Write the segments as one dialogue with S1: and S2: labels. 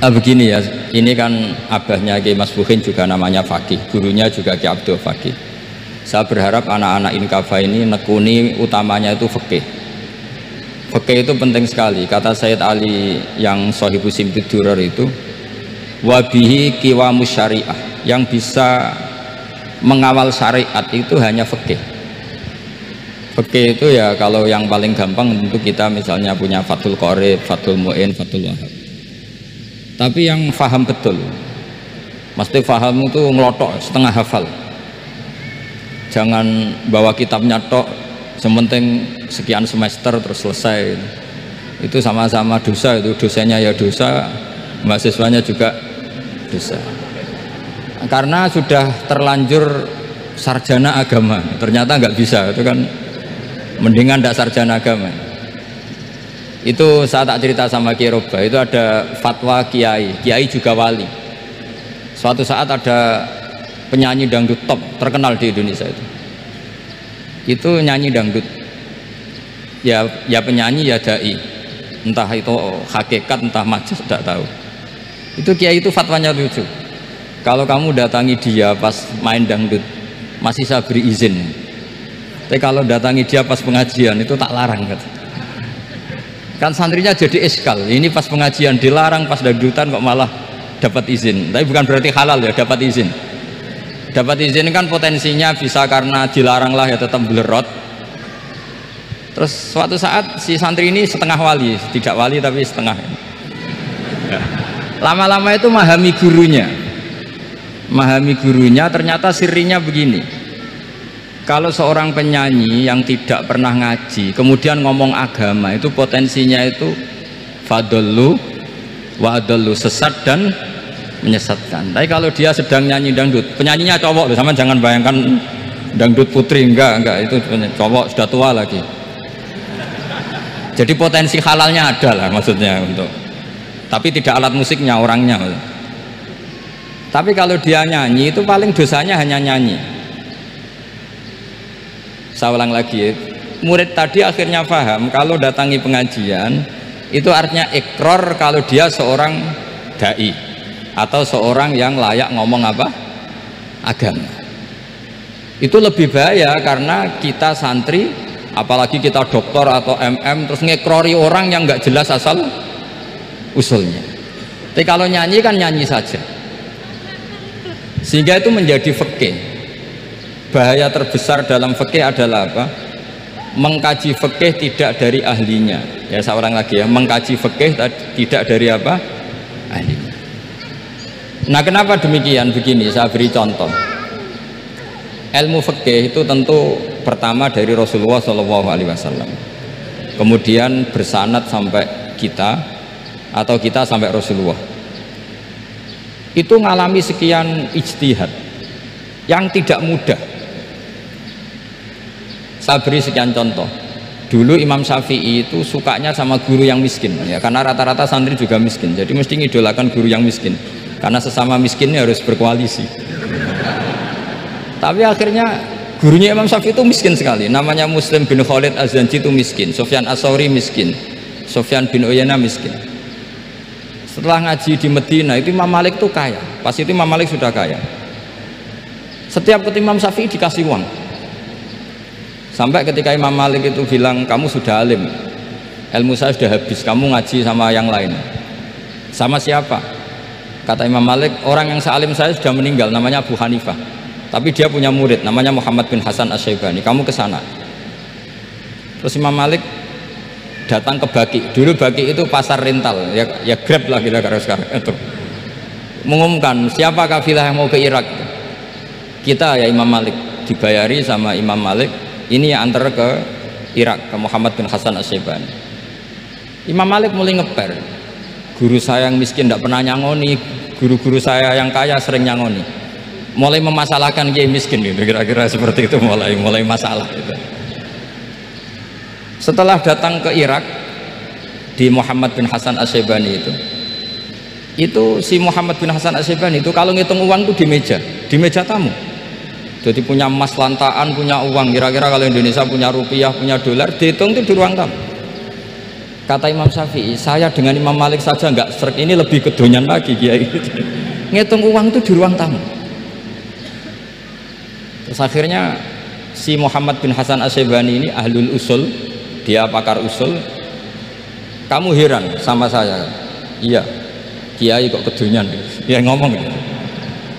S1: Begini ya, ini kan abahnya Kiai Mas Buhin juga namanya Fakih, gurunya juga Kiai Abdul Fakih. Saya berharap anak-anak Inkafa ini nekuni utamanya itu fikih. Fikih itu penting sekali. Kata Sayyid Ali yang Sohibu Simtud Durar itu, wabihi kiwamus syariah, yang bisa mengawal syariat itu hanya fikih. Fikih itu ya kalau yang paling gampang tentu kita misalnya punya Fathul Qorib, Fathul Mu'in, Fathul Wahab. Tapi yang faham betul, mesti faham itu ngelotok setengah hafal. Jangan bawa kitabnya tok, sementing sekian semester terus selesai. Itu sama-sama dosa, itu dosanya ya dosa, mahasiswanya juga dosa. Karena sudah terlanjur sarjana agama, ternyata nggak bisa, itu kan mendingan tidak sarjana agama. Itu saya tak cerita sama Kiai Roba, itu ada fatwa kiai juga wali. Suatu saat ada penyanyi dangdut top terkenal di Indonesia itu nyanyi dangdut, ya penyanyi ya dai, entah itu hakikat entah majas tidak tahu. Itu kiai itu fatwanya lucu, kalau kamu datangi dia pas main dangdut masih saya beri izin, tapi kalau datangi dia pas pengajian itu tak larang kata. Kan santrinya jadi eskal, ini pas pengajian dilarang, pas dangdutan kok malah dapat izin. Tapi bukan berarti halal ya, dapat izin. Dapat izin kan potensinya bisa karena dilarang lah ya tetap belerot. Terus suatu saat si santri ini setengah wali, tidak wali tapi setengah. Lama-lama itu memahami gurunya, ternyata sirinya begini. Kalau seorang penyanyi yang tidak pernah ngaji kemudian ngomong agama, itu potensinya itu fadallu wa adallu, sesat dan menyesatkan. Tapi kalau dia sedang nyanyi dangdut, penyanyinya cowok loh, sama jangan bayangkan dangdut putri, enggak itu cowok sudah tua lagi. Jadi potensi halalnya ada lah maksudnya untuk, tapi tidak alat musiknya, orangnya. Tapi kalau dia nyanyi itu paling dosanya hanya nyanyi. Saya ulang lagi, murid tadi akhirnya paham kalau datangi pengajian itu artinya ikrar kalau dia seorang dai atau seorang yang layak ngomong apa? Agama. Itu lebih bahaya karena kita santri, apalagi kita doktor atau MM, terus ngekrori orang yang nggak jelas asal usulnya. Tapi kalau nyanyi kan nyanyi saja, sehingga itu menjadi fikih. Bahaya terbesar dalam fikih adalah apa? Mengkaji fikih tidak dari ahlinya. Ya saya ulang lagi ya, mengkaji fikih tidak dari apa? Ahlinya. Nah kenapa demikian? Begini, saya beri contoh. Ilmu fikih itu tentu pertama dari Rasulullah SAW, kemudian bersanad sampai kita, atau kita sampai Rasulullah. Itu ngalami sekian ijtihad yang tidak mudah. Saya beri sekian contoh. Dulu Imam Syafi'i itu sukanya sama guru yang miskin ya, karena rata-rata santri juga miskin, jadi mesti ngidolakan guru yang miskin, karena sesama miskinnya harus berkoalisi. Tapi akhirnya gurunya Imam Syafi'i itu miskin sekali, namanya Muslim bin Khalid Az-Zanji itu miskin, Sufyan As-Sauri miskin, Sufyan bin Uyainah miskin. Setelah ngaji di Medina itu Imam Malik itu kaya, pas itu Imam Malik sudah kaya. Setiap ketemu Imam Syafi'i dikasih uang. Sampai ketika Imam Malik itu bilang, kamu sudah alim, ilmu saya sudah habis, kamu ngaji sama yang lain. Sama siapa? Kata Imam Malik, orang yang sealim saya sudah meninggal, namanya Abu Hanifah, tapi dia punya murid namanya Muhammad bin Hasan Asy-Syaibani, kamu ke sana. Terus Imam Malik datang ke Baki. Dulu Baki itu pasar rental ya Grab lah kira-kira sekarang itu. Mengumumkan siapa kafilah yang mau ke Irak. Kita ya Imam Malik, dibayari sama Imam Malik, ini yang antar ke Irak, ke Muhammad bin Hasan Asy-Syaibani. Imam Malik mulai ngeper, guru saya yang miskin tidak pernah nyangoni, guru-guru saya yang kaya sering nyangoni. Mulai memasalahkan kiai miskin gitu, kira-kira seperti itu, mulai masalah gitu. Setelah datang ke Irak di Muhammad bin Hasan Asy-Syaibani itu si Muhammad bin Hasan Asy-Syaibani itu kalau ngitung uang itu di meja tamu. Jadi punya emas lantaan, punya uang, kira-kira kalau Indonesia punya rupiah, punya dolar, dihitung itu di ruang tamu. Kata Imam Syafi'i, saya dengan Imam Malik saja nggak srek, ini lebih kedonyan lagi kiai. Ngitung uang itu di ruang tamu. Terus akhirnya si Muhammad bin Hasan Asyibani ini ahlul usul, dia pakar usul. Kamu heran sama saya? Iya, kiai kok kedonyan. Dia ngomong gitu.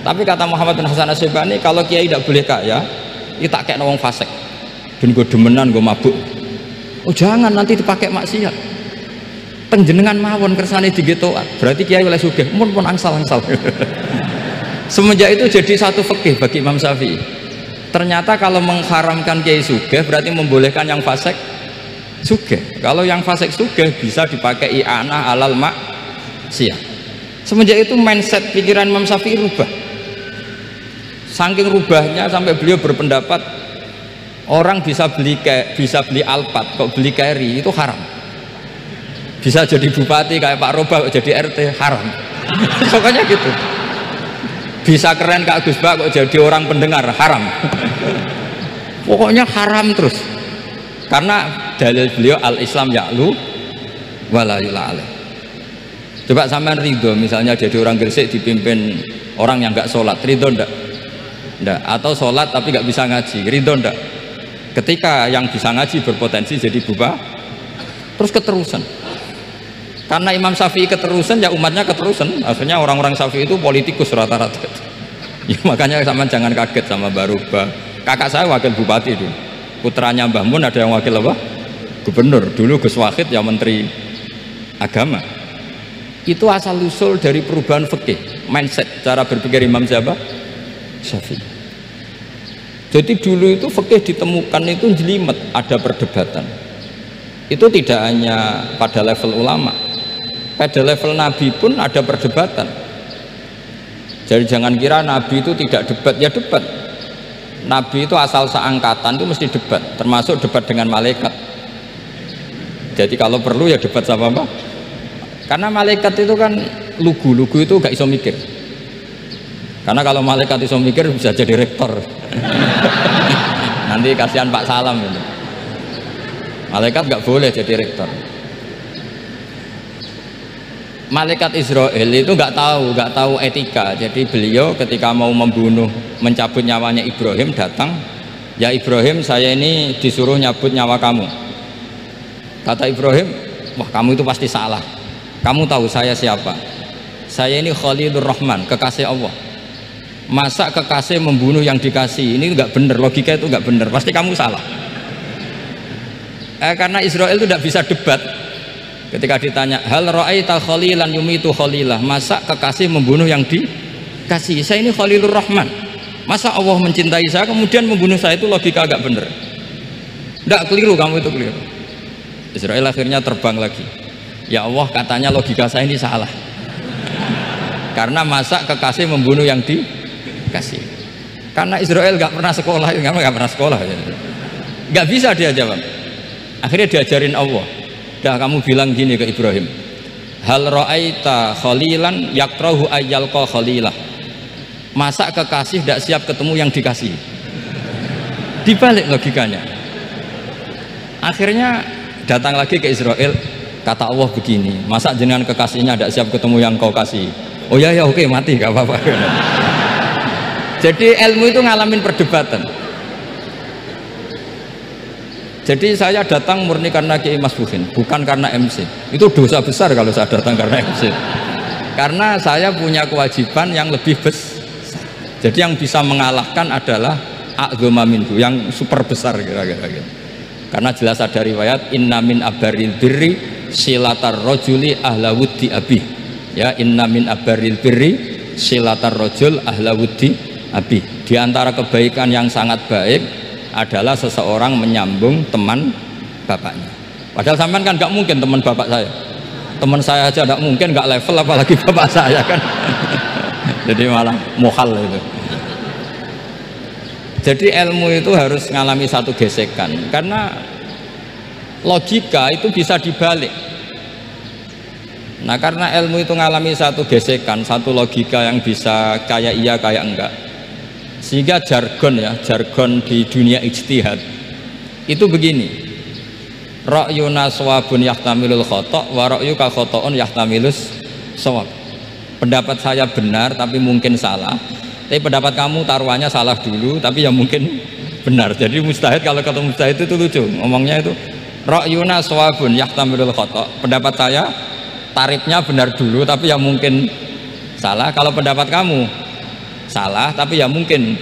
S1: Tapi kata Muhammad bin Hasan Asyibani, kalau kiai tidak boleh kaya, itu tak kayak wong fasik. Ben gue demenan, gue mabuk. Oh jangan, nanti dipakai maksiat. Penjenengan mawon kersane digetokan, berarti kiai oleh sugih, pun angsal-angsal. Semenjak itu jadi satu fikih bagi Imam Syafi'i. Ternyata kalau mengharamkan kiai sugih berarti membolehkan yang fasik sugih. Kalau yang fasik sugih bisa dipakai i'anah alal maksiyah. Semenjak itu mindset pikiran Imam Syafi'i rubah. Saking rubahnya sampai beliau berpendapat orang bisa beli Alphard, kok beli carry itu haram. Bisa jadi bupati kayak Pak Roba, kok jadi RT haram. Pokoknya gitu. Bisa keren Kak Gus Bak, kok jadi orang pendengar haram. Pokoknya haram terus. Karena dalil beliau al-Islam ya'lu wala yula alaih. Coba sampean ridho misalnya jadi orang Gresik dipimpin orang yang nggak sholat, ridho ndak? Ndak. Atau sholat tapi nggak bisa ngaji, ridho ndak? Ketika yang bisa ngaji berpotensi jadi bupati, terus keterusan. Karena Imam Syafi'i keterusan, ya umatnya keterusan. Akhirnya orang-orang Syafi'i itu politikus rata-rata. Ya, makanya sama jangan kaget sama Baruba. Kakak saya wakil bupati dulu. Putranya Mbah Mun ada yang wakil apa? Gubernur. Dulu Gus Wahid ya menteri agama. Itu asal usul dari perubahan fikih, mindset, cara berpikir Imam siapa? Syafi'i. Jadi dulu itu fikih ditemukan itu jelimet, ada perdebatan. Itu tidak hanya pada level ulama. Pada level Nabi pun ada perdebatan. Jadi jangan kira Nabi itu tidak debat, ya debat. Nabi itu asal seangkatan itu mesti debat, termasuk debat dengan malaikat. Jadi kalau perlu ya debat sama apa? Karena malaikat itu kan lugu itu gak iso mikir. Karena kalau malaikat iso mikir bisa jadi rektor. Nanti kasihan Pak Salam itu. Malaikat gak boleh jadi rektor. Malaikat Israel itu nggak tahu etika. Jadi beliau ketika mau membunuh, mencabut nyawanya Ibrahim, datang, ya Ibrahim, saya ini disuruh nyabut nyawa kamu. Kata Ibrahim, wah kamu itu pasti salah. Kamu tahu saya siapa? Saya ini Khalilur Rahman, kekasih Allah. Masa kekasih membunuh yang dikasih? Ini nggak bener, logika itu nggak bener. Pasti kamu salah. Karena Israel itu tidak bisa debat. Ketika ditanya, hal ra'aita khalilan yumitu khalilah, masa kekasih membunuh yang dikasih? Saya ini Khalilur Rahman. Masa Allah mencintai saya kemudian membunuh saya? Itu logika agak bener. Tidak, keliru, kamu itu keliru. Israel akhirnya terbang lagi. Ya Allah, katanya logika saya ini salah. Karena masa kekasih membunuh yang dikasih? Karena Israel nggak pernah sekolah, nggak pernah sekolah. Nggak bisa dia jawab. Akhirnya diajarin Allah. Dah kamu bilang gini ke Ibrahim, hal ra'aita khalilan yakrahu ayyalqa khalilah, masa kekasih tidak siap ketemu yang dikasih? Dibalik logikanya. Akhirnya datang lagi ke Israel, kata Allah begini, masa jenengan kekasihnya tidak siap ketemu yang kau kasih? Oh ya oke, mati gak apa-apa. Jadi ilmu itu ngalamin perdebatan. Jadi saya datang murni karena Kiai Mas Buhin, bukan karena MC. Itu dosa besar kalau saya datang karena MC. Karena saya punya kewajiban yang lebih besar. Jadi yang bisa mengalahkan adalah a'dzama minhu, yang super besar kira-kira gitu. Karena jelas ada riwayat inna min abaril birri silatar rajuli ahla wuddi abi. Ya, inna min abaril birri silatar rajul ahla wuddi abi. Di antara kebaikan yang sangat baik adalah seseorang menyambung teman bapaknya. Padahal sampean kan nggak mungkin teman bapak saya. Teman saya aja nggak mungkin, nggak level apalagi bapak saya kan. Jadi malah mohal itu. Jadi ilmu itu harus mengalami satu gesekan, karena logika itu bisa dibalik. Nah karena ilmu itu mengalami satu gesekan, satu logika yang bisa kayak iya kayak enggak, sehingga jargon di dunia ijtihad itu begini, ra'yuna shawabun yahtamilul khata' wa ra'yuka khata'un yahtamilus shawab. Pendapat saya benar tapi mungkin salah, tapi pendapat kamu taruhannya salah dulu tapi ya mungkin benar. Jadi mustahid, kalau kata mustahid itu lucu ngomongnya itu, ra'yuna shawabun yahtamilul khata', pendapat saya tarifnya benar dulu tapi ya mungkin salah. Kalau pendapat kamu salah tapi ya mungkin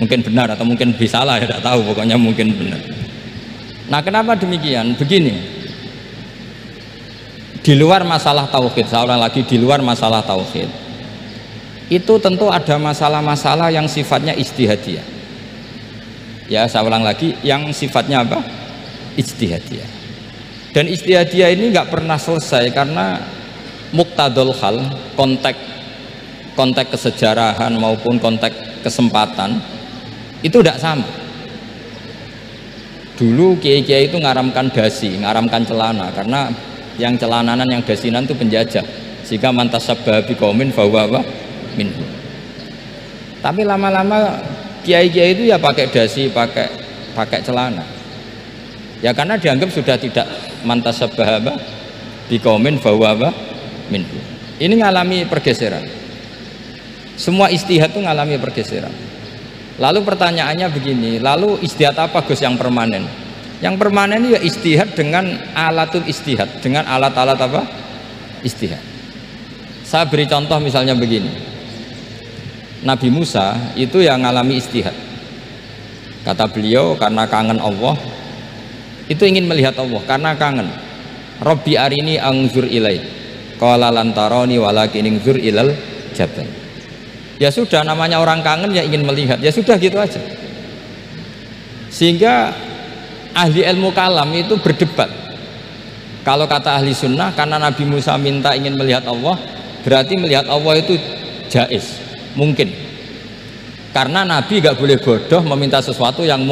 S1: benar, atau mungkin bisa salah, ya tidak tahu, pokoknya mungkin benar. Nah, kenapa demikian? Begini, di luar masalah tauhid, seorang lagi di luar masalah tauhid, itu tentu ada masalah-masalah yang sifatnya ijtihadiyah. Ya, saya ulang lagi, yang sifatnya apa? Ijtihadiyah. Dan ijtihadiyah ini nggak pernah selesai, karena muqtadul hal, konteks kesejarahan maupun konteks kesempatan itu tidak sama. Dulu kiai-kiai itu ngaramkan dasi, ngaramkan celana, karena yang celananan, yang dasinan itu penjajah, sehingga mantasabbaha biqaumin fahuwa minhum. Tapi lama-lama kiai-kiai itu ya pakai dasi, pakai celana, ya karena dianggap sudah tidak mantasabbaha biqaumin fahuwa minhum. Ini ngalami pergeseran, semua ijtihad itu ngalami pergeseran. Lalu pertanyaannya begini, lalu ijtihad apa Gus yang permanen? Yang permanen ya ijtihad dengan alatul ijtihad, dengan alat-alat apa? Ijtihad. Saya beri contoh misalnya begini, Nabi Musa itu yang ngalami ijtihad. Kata beliau karena kangen Allah, itu ingin melihat Allah karena kangen. Rabbi arini anzur ilai, qala lan tarani walakin anzur ilal jabal. Ya sudah, namanya orang kangen ya ingin melihat, ya sudah gitu aja. Sehingga ahli ilmu kalam itu berdebat. Kalau kata ahli sunnah, karena Nabi Musa minta ingin melihat Allah, berarti melihat Allah itu jaiz, mungkin. Karena Nabi gak boleh bodoh meminta sesuatu yang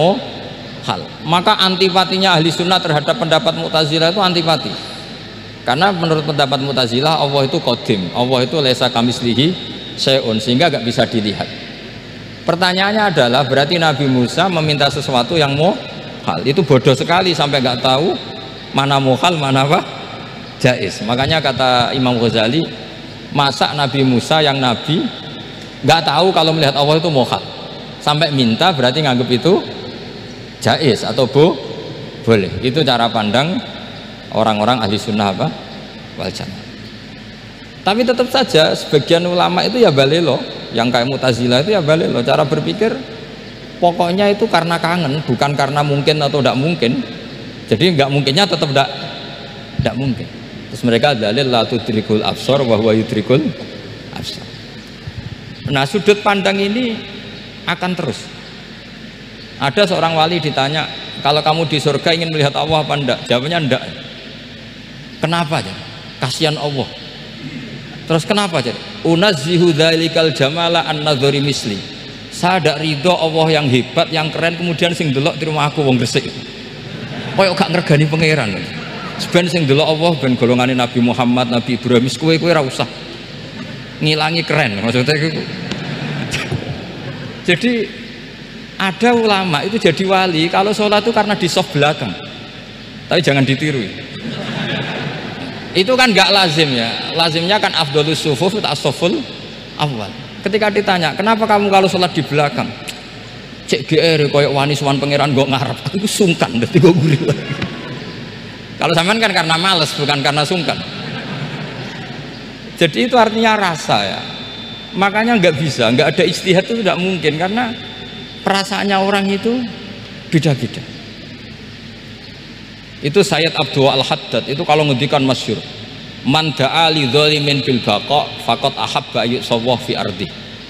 S1: hal. Maka antipatinya ahli sunnah terhadap pendapat Mu'tazilah itu antipati. Karena menurut pendapat Mu'tazilah Allah itu qadim, Allah itu laisa kamislihi syai'un, sehingga gak bisa dilihat. Pertanyaannya adalah, berarti Nabi Musa meminta sesuatu yang hal, itu bodoh sekali sampai gak tahu mana hal, mana apa jaiz. Makanya kata Imam Ghazali, masa Nabi Musa yang Nabi gak tahu kalau melihat Allah itu hal, sampai minta, berarti nganggap itu jaiz atau boleh. Itu cara pandang orang-orang ahli sunnah apa? Wal jamaah. Tapi tetap saja sebagian ulama itu ya balelo, yang kayak Mu'tazilah itu ya balelo, cara berpikir pokoknya itu karena kangen, bukan karena mungkin atau tidak mungkin. Jadi nggak mungkinnya tetap tidak mungkin. Terus mereka dalil la tudrikul absar wa huwa yudrikul absar. Nah, sudut pandang ini akan terus. Ada seorang wali ditanya, kalau kamu di surga ingin melihat Allah apa enggak? Jawabnya enggak. Kenapa ya? Kasihan Allah. Terus kenapa jadi? Unazzihu dzalikal jamala an nadhari misli. Saya tidak ridho Allah yang hebat, yang keren, kemudian sing delok di rumah aku wong Gresik. Koyok gak ngergani pangeran. Seben sing delok Allah ben golongane Nabi Muhammad, Nabi Ibrahim, kowe ora usah ngilangi keren. Maksudnya itu. Jadi ada ulama itu jadi wali kalau sholat itu karena di soft belakang. Tapi jangan ditiru. Itu kan gak lazim ya, lazimnya kan afdhalus sufuf as-saful awal. Ketika ditanya kenapa kamu kalau sholat di belakang, cek GR koyok wani suwan pangeran gak ngarep, aku sungkan dadi gue gurih lagi. Kalau sampean kan karena males, bukan karena sungkan. Jadi itu artinya rasa ya, makanya nggak bisa, nggak ada ijtihad itu tidak mungkin, karena perasaannya orang itu beda-beda. Itu Sayyid Abdul Al-Haddad itu kalau ngendikan masyhur, man da'a li dzalimin bil baqa faqad ahabba yu'sawwa fi ardi.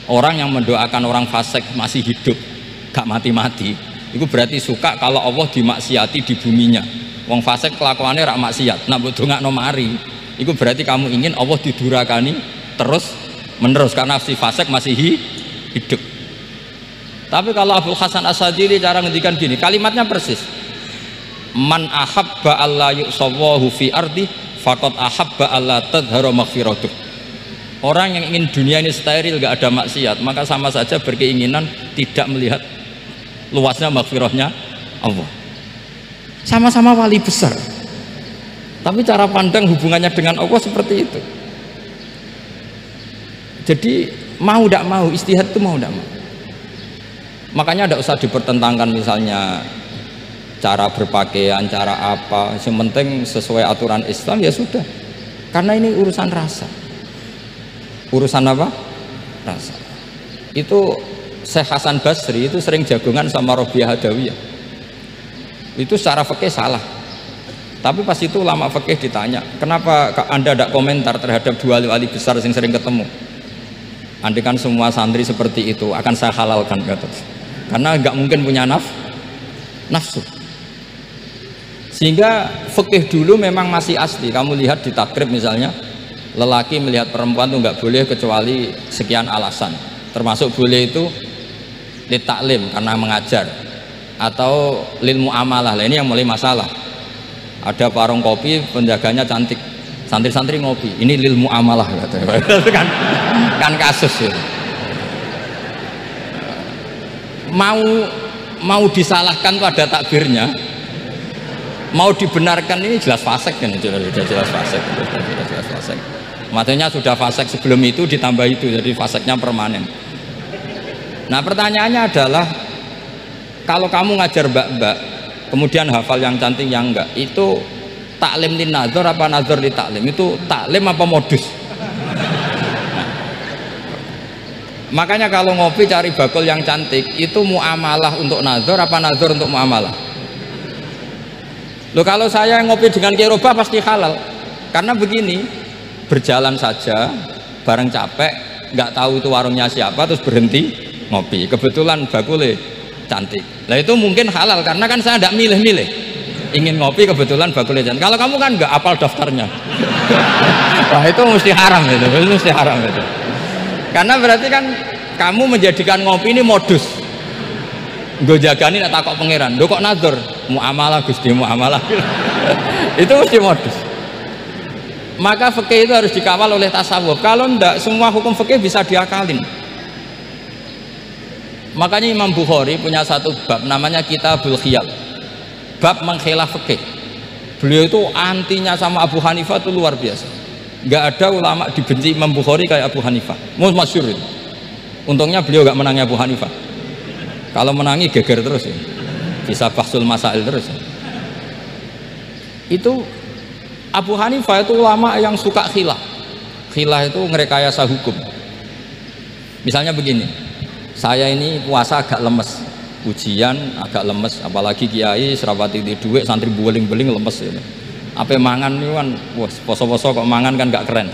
S1: Orang yang mendoakan orang fasik masih hidup, gak mati-mati, itu berarti suka kalau Allah dimaksiati di buminya. Wong fasik kelakuannya rak maksiat, nak mbok dongakno mari, itu berarti kamu ingin Allah didurakani terus menerus karena si fasik masih hidup. Tapi kalau Abul Hasan As-Sadili cara ngendikan gini, kalimatnya persis, man ahabba alla yu'sawwahu fi ardi faqad ahabba alla tadhharu maghfiratuh. Orang yang ingin dunia ini steril, gak ada maksiat, maka sama saja berkeinginan tidak melihat luasnya maghfirahnya Allah. sama-sama wali besar, tapi cara pandang hubungannya dengan Allah seperti itu. Jadi mau tidak mau ijtihad itu mau tidak mau. Makanya tidak usah dipertentangkan misalnya cara berpakaian, cara apa, yang penting sesuai aturan Islam ya sudah. Karena ini urusan rasa. Urusan apa? Rasa. Itu Syekh Hasan Basri itu sering jagongan sama Robiah Hadawiyah. Itu secara fikih salah, tapi pas itu ulama fikih ditanya, kenapa Anda tidak komentar terhadap dua wali besar yang sering ketemu? Andai kan semua santri seperti itu akan saya halalkan, kata. Karena nggak mungkin punya nafsu. Sehingga fikih dulu memang masih asli. Kamu lihat di takrib misalnya, lelaki melihat perempuan itu nggak boleh kecuali sekian alasan, termasuk boleh itu litaklim karena mengajar, atau lil muamalah. Lah ini yang mulai masalah. Ada warung kopi, penjaganya cantik, santri-santri ngopi, ini lil muamalah kan kasus ya. Mau disalahkan tuh ada takbirnya, mau dibenarkan ini jelas fasik kan, jelas fasik. Matanya sudah fasik sebelum itu ditambah itu, jadi fasiknya permanen. Nah pertanyaannya adalah, kalau kamu ngajar mbak-mbak kemudian hafal yang cantik yang enggak, itu taklim lin nazar apa nazar li taklim? Itu taklim apa modus? Makanya kalau ngopi cari bakul yang cantik, itu muamalah untuk nazar apa nazar untuk muamalah? Loh, kalau saya ngopi dengan kirobah pasti halal. Karena begini, berjalan saja bareng capek, nggak tahu itu warungnya siapa, terus berhenti ngopi, kebetulan bakulnya cantik. Nah itu mungkin halal karena kan saya tidak milih-milih, ingin ngopi kebetulan bakulnya cantik. Kalau kamu kan nggak apal daftarnya. Wah itu mesti haram itu mesti haram itu. Karena berarti kan kamu menjadikan ngopi ini modus. Gue jagani nak takok pangeran, lo kok nazar muamalah Gusti muamalah. Itu mesti modus. Maka fikih itu harus dikawal oleh tasawuf. Kalau ndak, semua hukum fikih bisa diakalin. Makanya Imam Bukhari punya satu bab namanya Kitabul Khiyal, bab mengkhilaf fikih. Beliau itu antinya sama Abu Hanifah itu luar biasa. Nggak ada ulama dibenci Imam Bukhari kayak Abu Hanifah. Masyhur itu. Untungnya beliau nggak menangi Abu Hanifah. Kalau menangi geger terus ya. Bisa bahsul masail terus ya. Itu Abu Hanifah itu ulama yang suka khilah. Khilah itu ngerekayasa hukum. Misalnya begini, saya ini puasa agak lemes, ujian agak lemes, apalagi kiai serapati di duit, santri beling-beling lemes ya. Apa mangan ini kan, wah poso-poso kok mangan kan gak keren.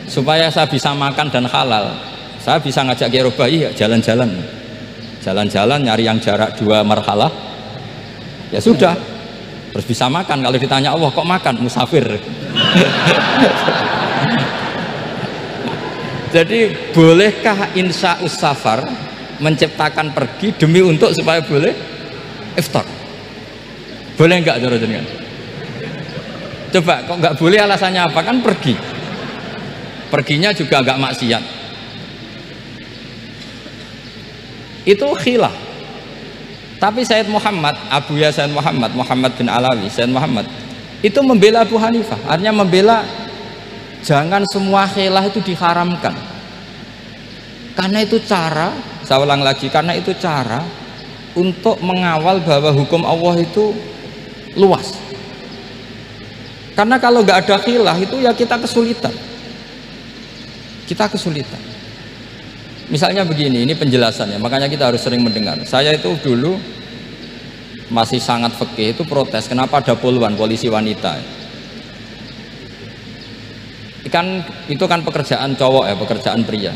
S1: Supaya saya bisa makan dan halal, saya bisa ngajak kiai robai ya jalan-jalan nyari yang jarak 2 marhalah, ya sudah, terus bisa makan. Kalau ditanya Allah kok makan, musafir. Jadi bolehkah insya'us safar menciptakan pergi demi untuk supaya boleh iftar? Boleh enggak cara jenengan? Coba kok enggak boleh, alasannya apa? Kan pergi, perginya juga enggak maksiat. Itu khilaf. Tapi Sayyid Muhammad, Abuya Sayyid Muhammad bin Alawi, Sayyid Muhammad itu membela Abu Hanifah. Artinya membela jangan semua khilaf itu diharamkan. Karena itu cara, saya ulang lagi, karena itu cara untuk mengawal bahwa hukum Allah itu luas. Karena kalau nggak ada khilaf itu ya kita kesulitan. Misalnya begini, ini penjelasannya, makanya kita harus sering mendengar. Saya itu dulu masih sangat fikih itu protes, kenapa ada poluan polisi wanita. Itu kan pekerjaan cowok ya, pekerjaan pria.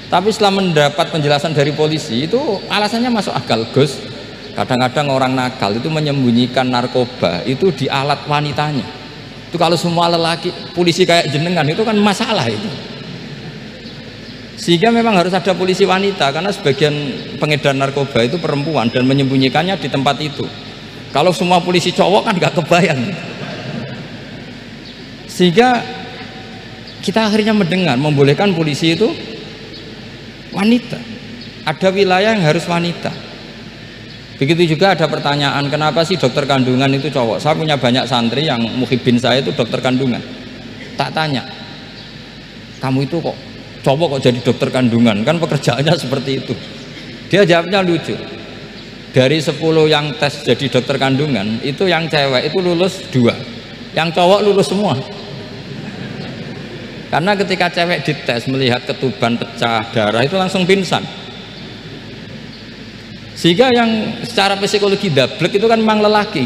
S1: Tapi setelah mendapat penjelasan dari polisi itu alasannya masuk akal. Gus, kadang-kadang orang nakal itu menyembunyikan narkoba itu di alat wanitanya. Itu kalau semua lelaki polisi kayak jenengan itu kan masalah itu. Sehingga memang harus ada polisi wanita, karena sebagian pengedar narkoba itu perempuan dan menyembunyikannya di tempat itu. Kalau semua polisi cowok kan gak kebayang. Sehingga kita akhirnya mendengar membolehkan polisi itu wanita. Ada wilayah yang harus wanita. Begitu juga ada pertanyaan, kenapa sih dokter kandungan itu cowok? Saya punya banyak santri yang muhibin saya itu dokter kandungan. Tak tanya, kamu itu kok cowok kok jadi dokter kandungan? Kan pekerjaannya seperti itu. Dia jawabnya lucu. Dari 10 yang tes jadi dokter kandungan, itu yang cewek itu lulus 2, yang cowok lulus semua. Karena ketika cewek dites melihat ketuban pecah darah itu langsung pingsan. Sehingga yang secara psikologi dablek itu kan memang lelaki.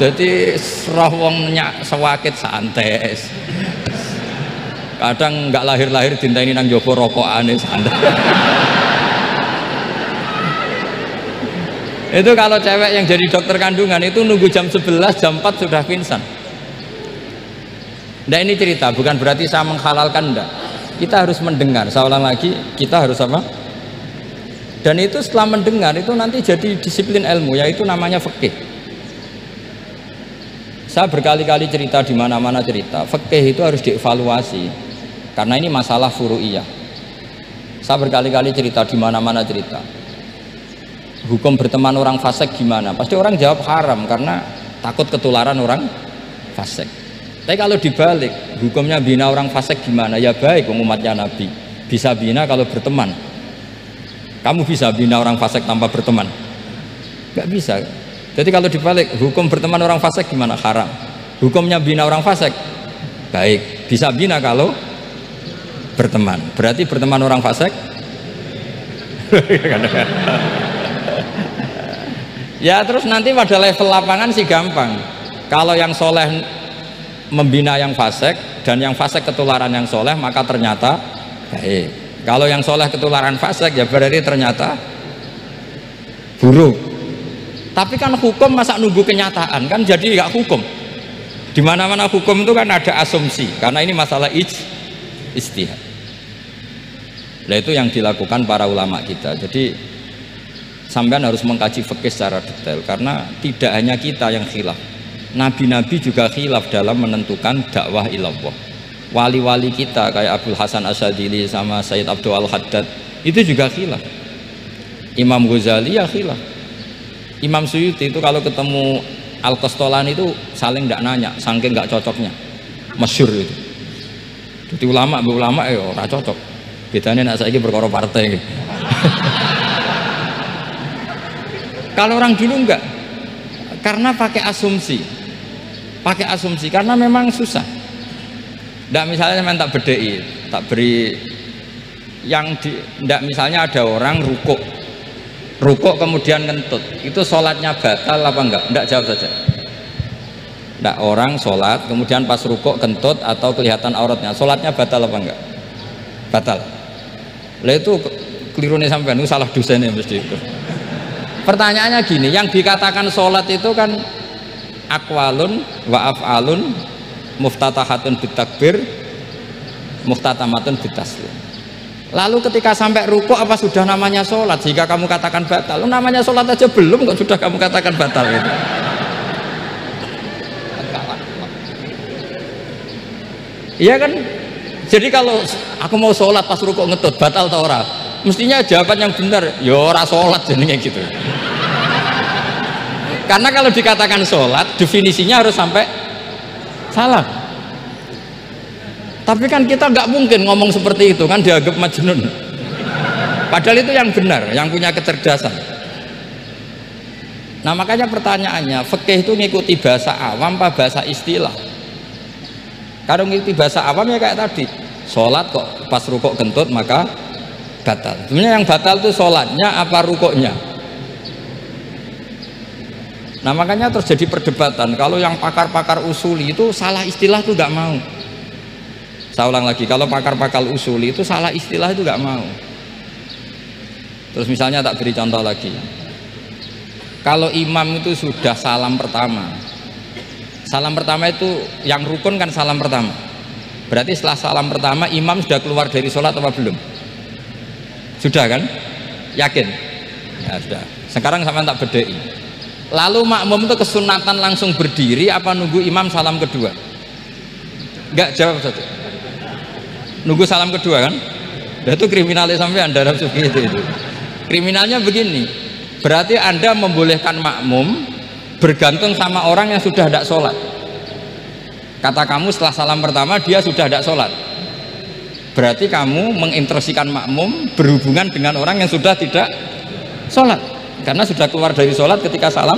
S1: Jadi roh wongnya sewakit santai. Kadang nggak lahir-lahir dinteni nang jopo rokokane santai. Itu kalau cewek yang jadi dokter kandungan itu nunggu jam 11, jam 4 sudah pingsan. Nah ini cerita, bukan berarti saya menghalalkan, enggak. Kita harus mendengar, saya ulang lagi, kita harus apa? Dan itu setelah mendengar itu nanti jadi disiplin ilmu, yaitu namanya fikih. Saya berkali-kali cerita di mana-mana cerita, fikih itu harus dievaluasi karena ini masalah furu'iyah. Saya berkali-kali cerita di mana-mana cerita. Hukum berteman orang fasik gimana? Pasti orang jawab haram karena takut ketularan orang fasik. Tapi kalau dibalik, hukumnya bina orang fasik gimana? Ya baik, umatnya Nabi bisa bina kalau berteman. Kamu bisa bina orang fasik tanpa berteman? Gak bisa. Jadi kalau dibalik, hukum berteman orang fasik gimana? Haram. Hukumnya bina orang fasik baik, bisa bina kalau berteman. Berarti berteman orang fasik ya terus nanti pada level lapangan sih gampang. Kalau yang soleh membina yang fasik dan yang fasik ketularan yang soleh, maka ternyata baik. Kalau yang soleh ketularan fasik ya berarti ternyata buruk. Tapi kan hukum masa nunggu kenyataan, kan jadi nggak hukum. Di mana-mana hukum itu kan ada asumsi, karena ini masalah ijtihad. Nah itu yang dilakukan para ulama kita. Jadi sampean harus mengkaji fikih secara detail, karena tidak hanya kita yang khilaf. Nabi-nabi juga khilaf dalam menentukan dakwah ilallah. Wali-wali kita kayak Abdul Hasan Asyadili sama Sayyid Abdul Al-Haddad itu juga khilaf. Imam Ghazali ya khilaf. Imam Suyuti itu kalau ketemu Al-Qastolani itu saling tidak nanya, saking nggak cocoknya, masyhur itu. Jadi ulama ya ora cocok. Bedanya nak saiki perkara partai. Kalau orang dulu enggak, karena pakai asumsi karena memang susah. Nggak, misalnya memang tak bedai, tak beri yang nggak, misalnya ada orang rukuk kemudian ngentut, itu sholatnya batal apa enggak? Nggak, jawab saja. Nggak, orang sholat kemudian pas rukuk kentut atau kelihatan auratnya, sholatnya batal apa enggak? Batal. Lah itu keliru nih sampean, itu salah dosennya mesti itu. Pertanyaannya gini, yang dikatakan sholat itu kan aqwalun wa af'alun muftatahatun bitakbir muftatamatun bitaslim. Lalu ketika sampai rukuk apa sudah namanya sholat jika kamu katakan batal? Namanya sholat aja belum kok sudah kamu katakan batal itu. Iya kan? Jadi kalau aku mau sholat pas rukuk ngetut batal atau ora? Mestinya jawaban yang benar, ya ora sholat jadinya gitu. Karena kalau dikatakan sholat definisinya harus sampai salah. Tapi kan kita nggak mungkin ngomong seperti itu, kan dianggap majnun. Padahal itu yang benar, yang punya kecerdasan. Nah makanya pertanyaannya, fikih itu ngikuti bahasa awam apa bahasa istilah? Kalau ngikuti bahasa awam ya kayak tadi, sholat kok pas rukuk kentut maka batal. Sebenarnya yang batal itu sholatnya apa rukuknya? Nah makanya terjadi perdebatan. Kalau yang pakar-pakar usuli itu salah istilah itu nggak mau. Saya ulang lagi, kalau pakar-pakar usuli itu salah istilah itu nggak mau. Terus misalnya tak beri contoh lagi. Kalau imam itu sudah salam pertama itu yang rukun kan salam pertama. Berarti setelah salam pertama imam sudah keluar dari sholat apa belum? Sudah kan? Yakin? Ya sudah. Sekarang sama tak bedai. Lalu makmum itu kesunatan langsung berdiri apa nunggu imam salam kedua? Enggak, jawab saja. Nunggu salam kedua kan? Nah, itu kriminalnya sampai anda sufi itu. Kriminalnya begini, Berarti Anda membolehkan makmum bergantung sama orang yang sudah tidak sholat. Kata kamu setelah salam pertama dia sudah tidak sholat, berarti kamu menginstruksikan makmum berhubungan dengan orang yang sudah tidak sholat karena sudah keluar dari sholat ketika salam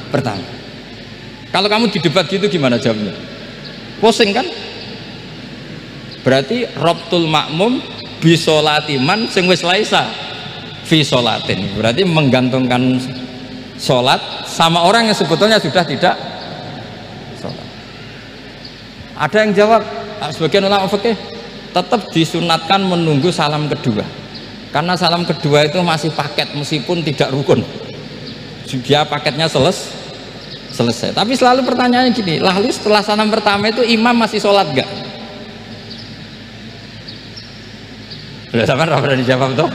S1: pertama. Kalau kamu di debat gitu gimana jawabnya? Pusing kan? Berarti robtul makmum bisolatiman sing wis laisa fi sholatin, berarti menggantungkan sholat sama orang yang sebetulnya sudah tidak sholat. Ada yang jawab, sebagian ulama fikih tetap disunatkan menunggu salam kedua karena salam kedua itu masih paket meskipun tidak rukun, dia paketnya selesai. Tapi selalu pertanyaannya gini, lalu setelah salam pertama itu imam masih sholat gak? Udah sama pernah dijawab tuh.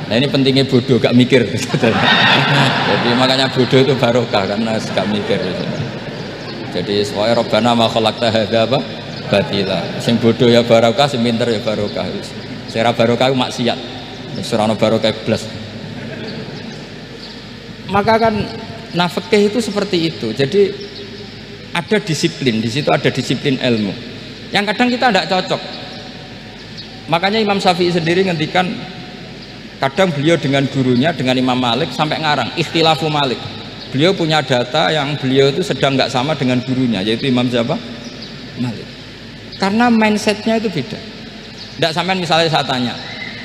S1: Nah ini pentingnya bodoh gak mikir. Jadi makanya bodoh itu barokah karena gak mikir. Jadi soalnya Rabbana ma khalaqta hadza apa batila. Sing bodoh ya barokah, sing pinter ya barokah. Sing ora barokah itu maksiat. Wis ora ono barokah blas. Maka kan fikih itu seperti itu. Jadi ada disiplin, di situ ada disiplin ilmu. Yang kadang kita tidak cocok. Makanya Imam Syafi'i sendiri ngendikan, kadang beliau dengan gurunya, dengan Imam Malik sampai ngarang ikhtilafu Malik. Beliau punya data yang beliau itu sedang nggak sama dengan gurunya, yaitu Imam siapa? Malik. Karena mindsetnya itu beda. Tidak sampai misalnya saya tanya,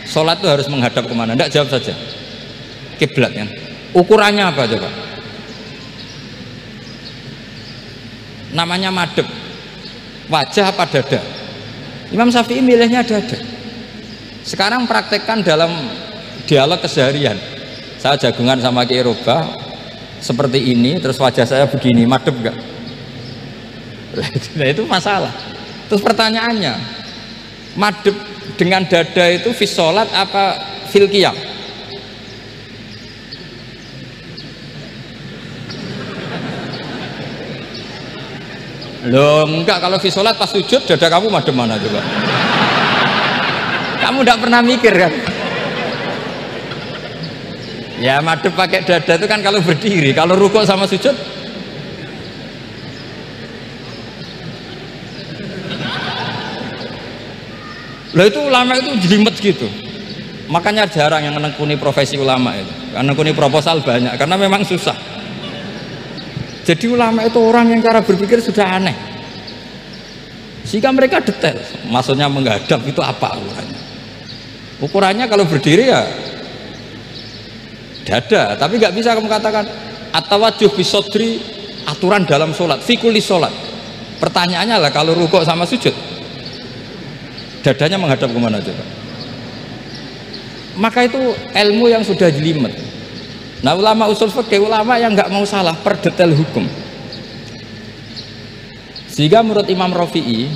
S1: sholat itu harus menghadap kemana? Tidak, jawab saja kiblat kan. Ukurannya apa coba? Namanya madhep, wajah apa dada? Imam Syafi'i milihnya dada. Sekarang praktekkan dalam dialog keseharian. Saya jagungan sama Kiai Robah seperti ini, terus wajah saya begini, madhep enggak? Nah itu masalah. Terus pertanyaannya, madhep dengan dada itu fi sholat apa fil qiyam? Loh enggak, kalau fi sholat pas sujud dada kamu madhep mana coba? Kamu enggak pernah mikir kan? Ya madhep pakai dada itu kan kalau berdiri, kalau rukuk sama sujud loh itu ulama itu jelimet gitu. Makanya jarang yang menekuni profesi ulama itu, menekuni proposal banyak karena memang susah. Jadi ulama itu orang yang cara berpikir sudah aneh, sehingga mereka detail. Maksudnya menghadap itu apa ukurannya? Ukurannya kalau berdiri ya dada, tapi nggak bisa kamu katakan at-tawajjuh bisodri, aturan dalam sholat, fikuli sholat. Pertanyaannya lah kalau rukuk sama sujud dadanya menghadap kemana coba? Maka itu ilmu yang sudah jelimet. Nah ulama usul fikih, ulama yang nggak mau salah per detail hukum. Sehingga menurut Imam Rafi'i,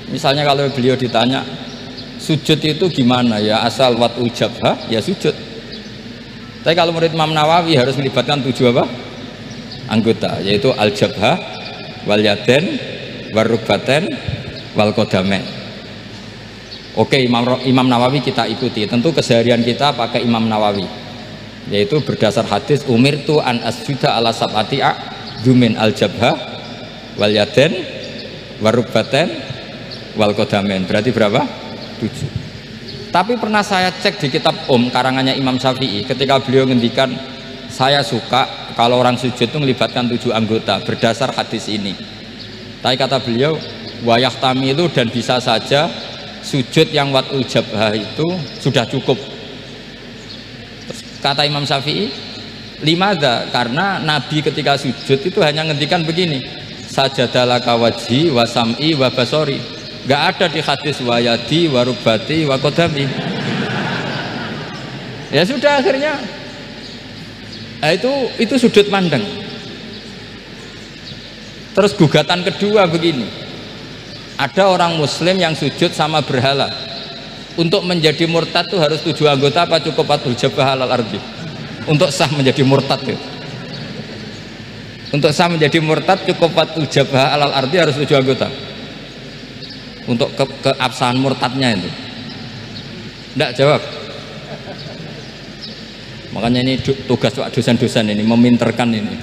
S1: misalnya kalau beliau ditanya sujud itu gimana ya, asal wat ujabha ya sujud. Tapi kalau menurut Imam Nawawi harus melibatkan 7 apa? Anggota, yaitu al-jabhah, wal yaden, wal rukbaten, wal qadamen. Oke, Imam Nawawi kita ikuti. Tentu keseharian kita pakai Imam Nawawi, yaitu berdasar hadis umirtu an asjuda ala sab'ati a'dumin al-jabhah, wal yaden, wal rukbaten, wal qadamen. Berarti berapa? 7. Tapi pernah saya cek di kitab karangannya Imam Syafi'i, ketika beliau ngendikan saya suka kalau orang sujud itu melibatkan 7 anggota berdasar hadis ini. Tapi kata beliau wayah tamilu, dan bisa saja sujud yang watul jabhah itu sudah cukup. Terus kata Imam Syafi'i, limadha, karena Nabi ketika sujud itu hanya ngendikan begini, sajadalaka wajhi wa sam'i wa basori. Nggak ada di hadis wayadi warubati wakodami. Ya sudah, akhirnya itu sudut pandang. Terus gugatan kedua begini, ada orang muslim yang sujud sama berhala, untuk menjadi murtad itu harus 7 anggota apa cukup atul jabah alal ardi? Untuk sah menjadi murtad itu, untuk sah menjadi murtad cukup atul jabah alal ardi harus 7 anggota untuk keabsahan murtadnya itu. Tidak jawab. Makanya ini tugas dosen-dosen ini meminterkan ini.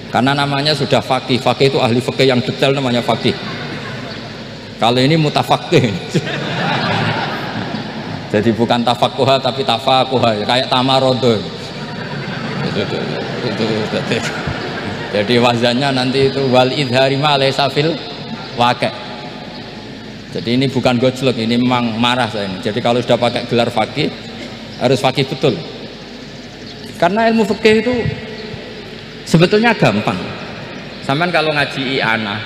S1: Karena namanya sudah faqih. Faqih itu ahli fikih yang detail namanya faqih. Kalau ini mutafaqih. Jadi bukan tafakuha tapi tafakuha, kayak tamarodo. Jadi wazannya nanti itu wal idhari ma laysa fil waqi'. Jadi ini bukan gojlok, ini memang marah saya ini. Jadi kalau sudah pakai gelar faqih harus faqih betul. Karena ilmu fikih itu sebetulnya gampang. Sampean kalau ngaji i'anah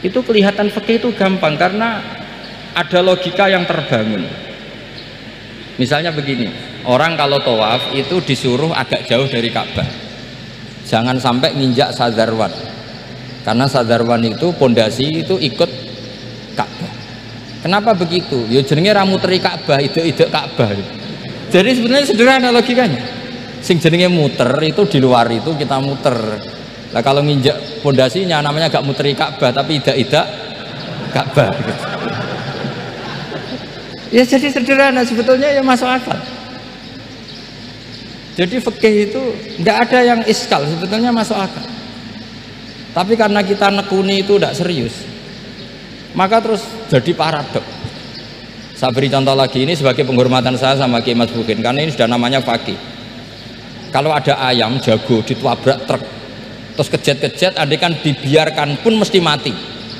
S1: itu kelihatan fikih itu gampang karena ada logika yang terbangun. Misalnya begini, orang kalau tawaf itu disuruh agak jauh dari Ka'bah, jangan sampai nginjak sadarwan, karena sadarwan itu pondasi itu ikut Ka'bah. Kenapa begitu? Ya jenenge ramuteri Ka'bah, ide Ka'bah. Jadi sebenarnya sederhana logikanya. Sing jenenge muter itu di luar itu kita muter. Nah kalau nginjak pondasinya namanya gak muteri Ka'bah tapi ida Ka'bah. Ya jadi sederhana sebetulnya, ya masuk akal. Jadi fikih itu tidak ada yang iskal, sebetulnya masuk akal. Tapi karena kita nekuni itu tidak serius, maka terus jadi paradok. Saya beri contoh lagi, ini sebagai penghormatan saya sama Kiai Mas Bukin, karena ini sudah namanya fakih. Kalau ada ayam jago ditabrak truk terus kejet-kejet, andai kan dibiarkan pun mesti mati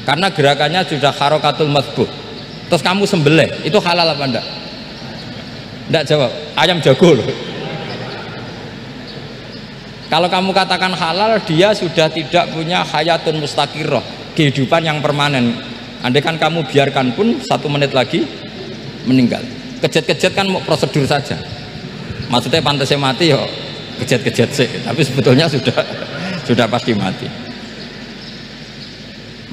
S1: karena gerakannya sudah harokatul madbuh. Terus kamu sembelih, itu halal apa enggak? Enggak jawab, ayam jago loh. Kalau kamu katakan halal, dia sudah tidak punya hayatun mustaqirroh, kehidupan yang permanen. Andai kan kamu biarkan pun 1 menit lagi meninggal. Kejet-kejet kan mau prosedur saja, maksudnya pantasnya mati yo kejet-kejet sih, tapi sebetulnya sudah pasti mati.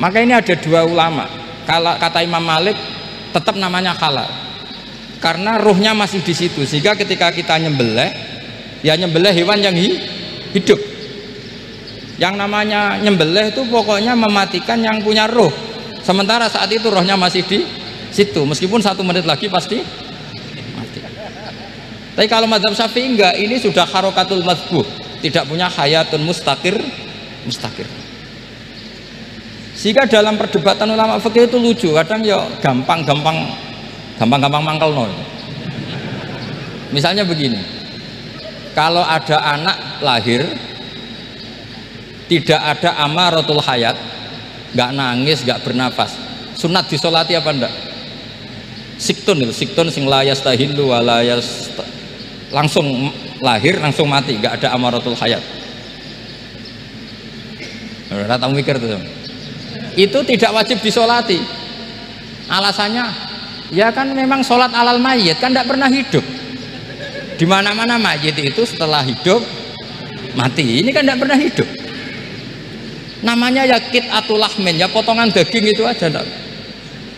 S1: Maka ini ada 2 ulama, kalau kata Imam Malik tetap namanya halal karena ruhnya masih di situ, sehingga ketika kita nyembelih ya nyembelih hewan yang hidup. Yang namanya nyembelih itu pokoknya mematikan yang punya ruh, sementara saat itu rohnya masih di situ, meskipun 1 menit lagi pasti mati. Tapi kalau mazhab Syafi'i enggak, ini sudah harokatul madbuh, tidak punya hayatun mustaqir. Sehingga dalam perdebatan ulama fikih itu lucu, kadang ya gampang mangkel no. Misalnya begini, kalau ada anak lahir tidak ada amaratul hayat, nggak nangis, nggak bernafas, sunat disolati apa enggak? Siktun sing layas tahillu walayas, langsung lahir langsung mati, nggak ada amaratul hayat. Rata mikir tuh, itu tidak wajib disolati. Alasannya ya kan memang sholat alal mayit kan tidak pernah hidup. Di mana-mana mayit itu setelah hidup mati, ini kan tidak pernah hidup. Namanya ya qit'atul lahmin, ya potongan daging itu aja. Enggak.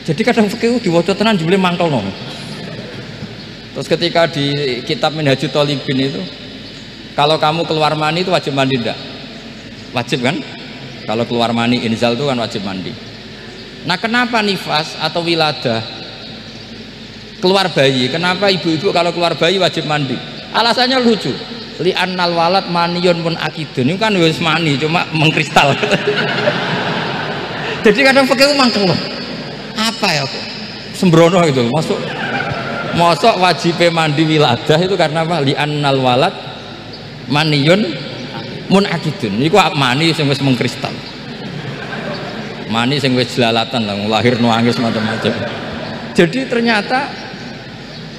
S1: Jadi kadang fikih diwaca tenan jebule mangkel no. Terus ketika di kitab Minhajut Thalibin itu, kalau kamu keluar mani itu wajib mandi enggak? Wajib kan? Kalau keluar mani inzal itu kan wajib mandi. Nah kenapa nifas atau wiladah, keluar bayi, kenapa ibu-ibu kalau keluar bayi wajib mandi? Alasannya lucu, li'annal walad maniyun pun akidun, itu kan wis mani cuma mengkristal. Jadi kadang fikih mangkel apa ya kok sembrono itu, masuk wajib mandi wiladah itu karena apa? Li'annal walad maniyun munakidun, itu mani sing wis mengkristal, mani sing wis jelalatan lah, lahir nangis macam-macam. Jadi ternyata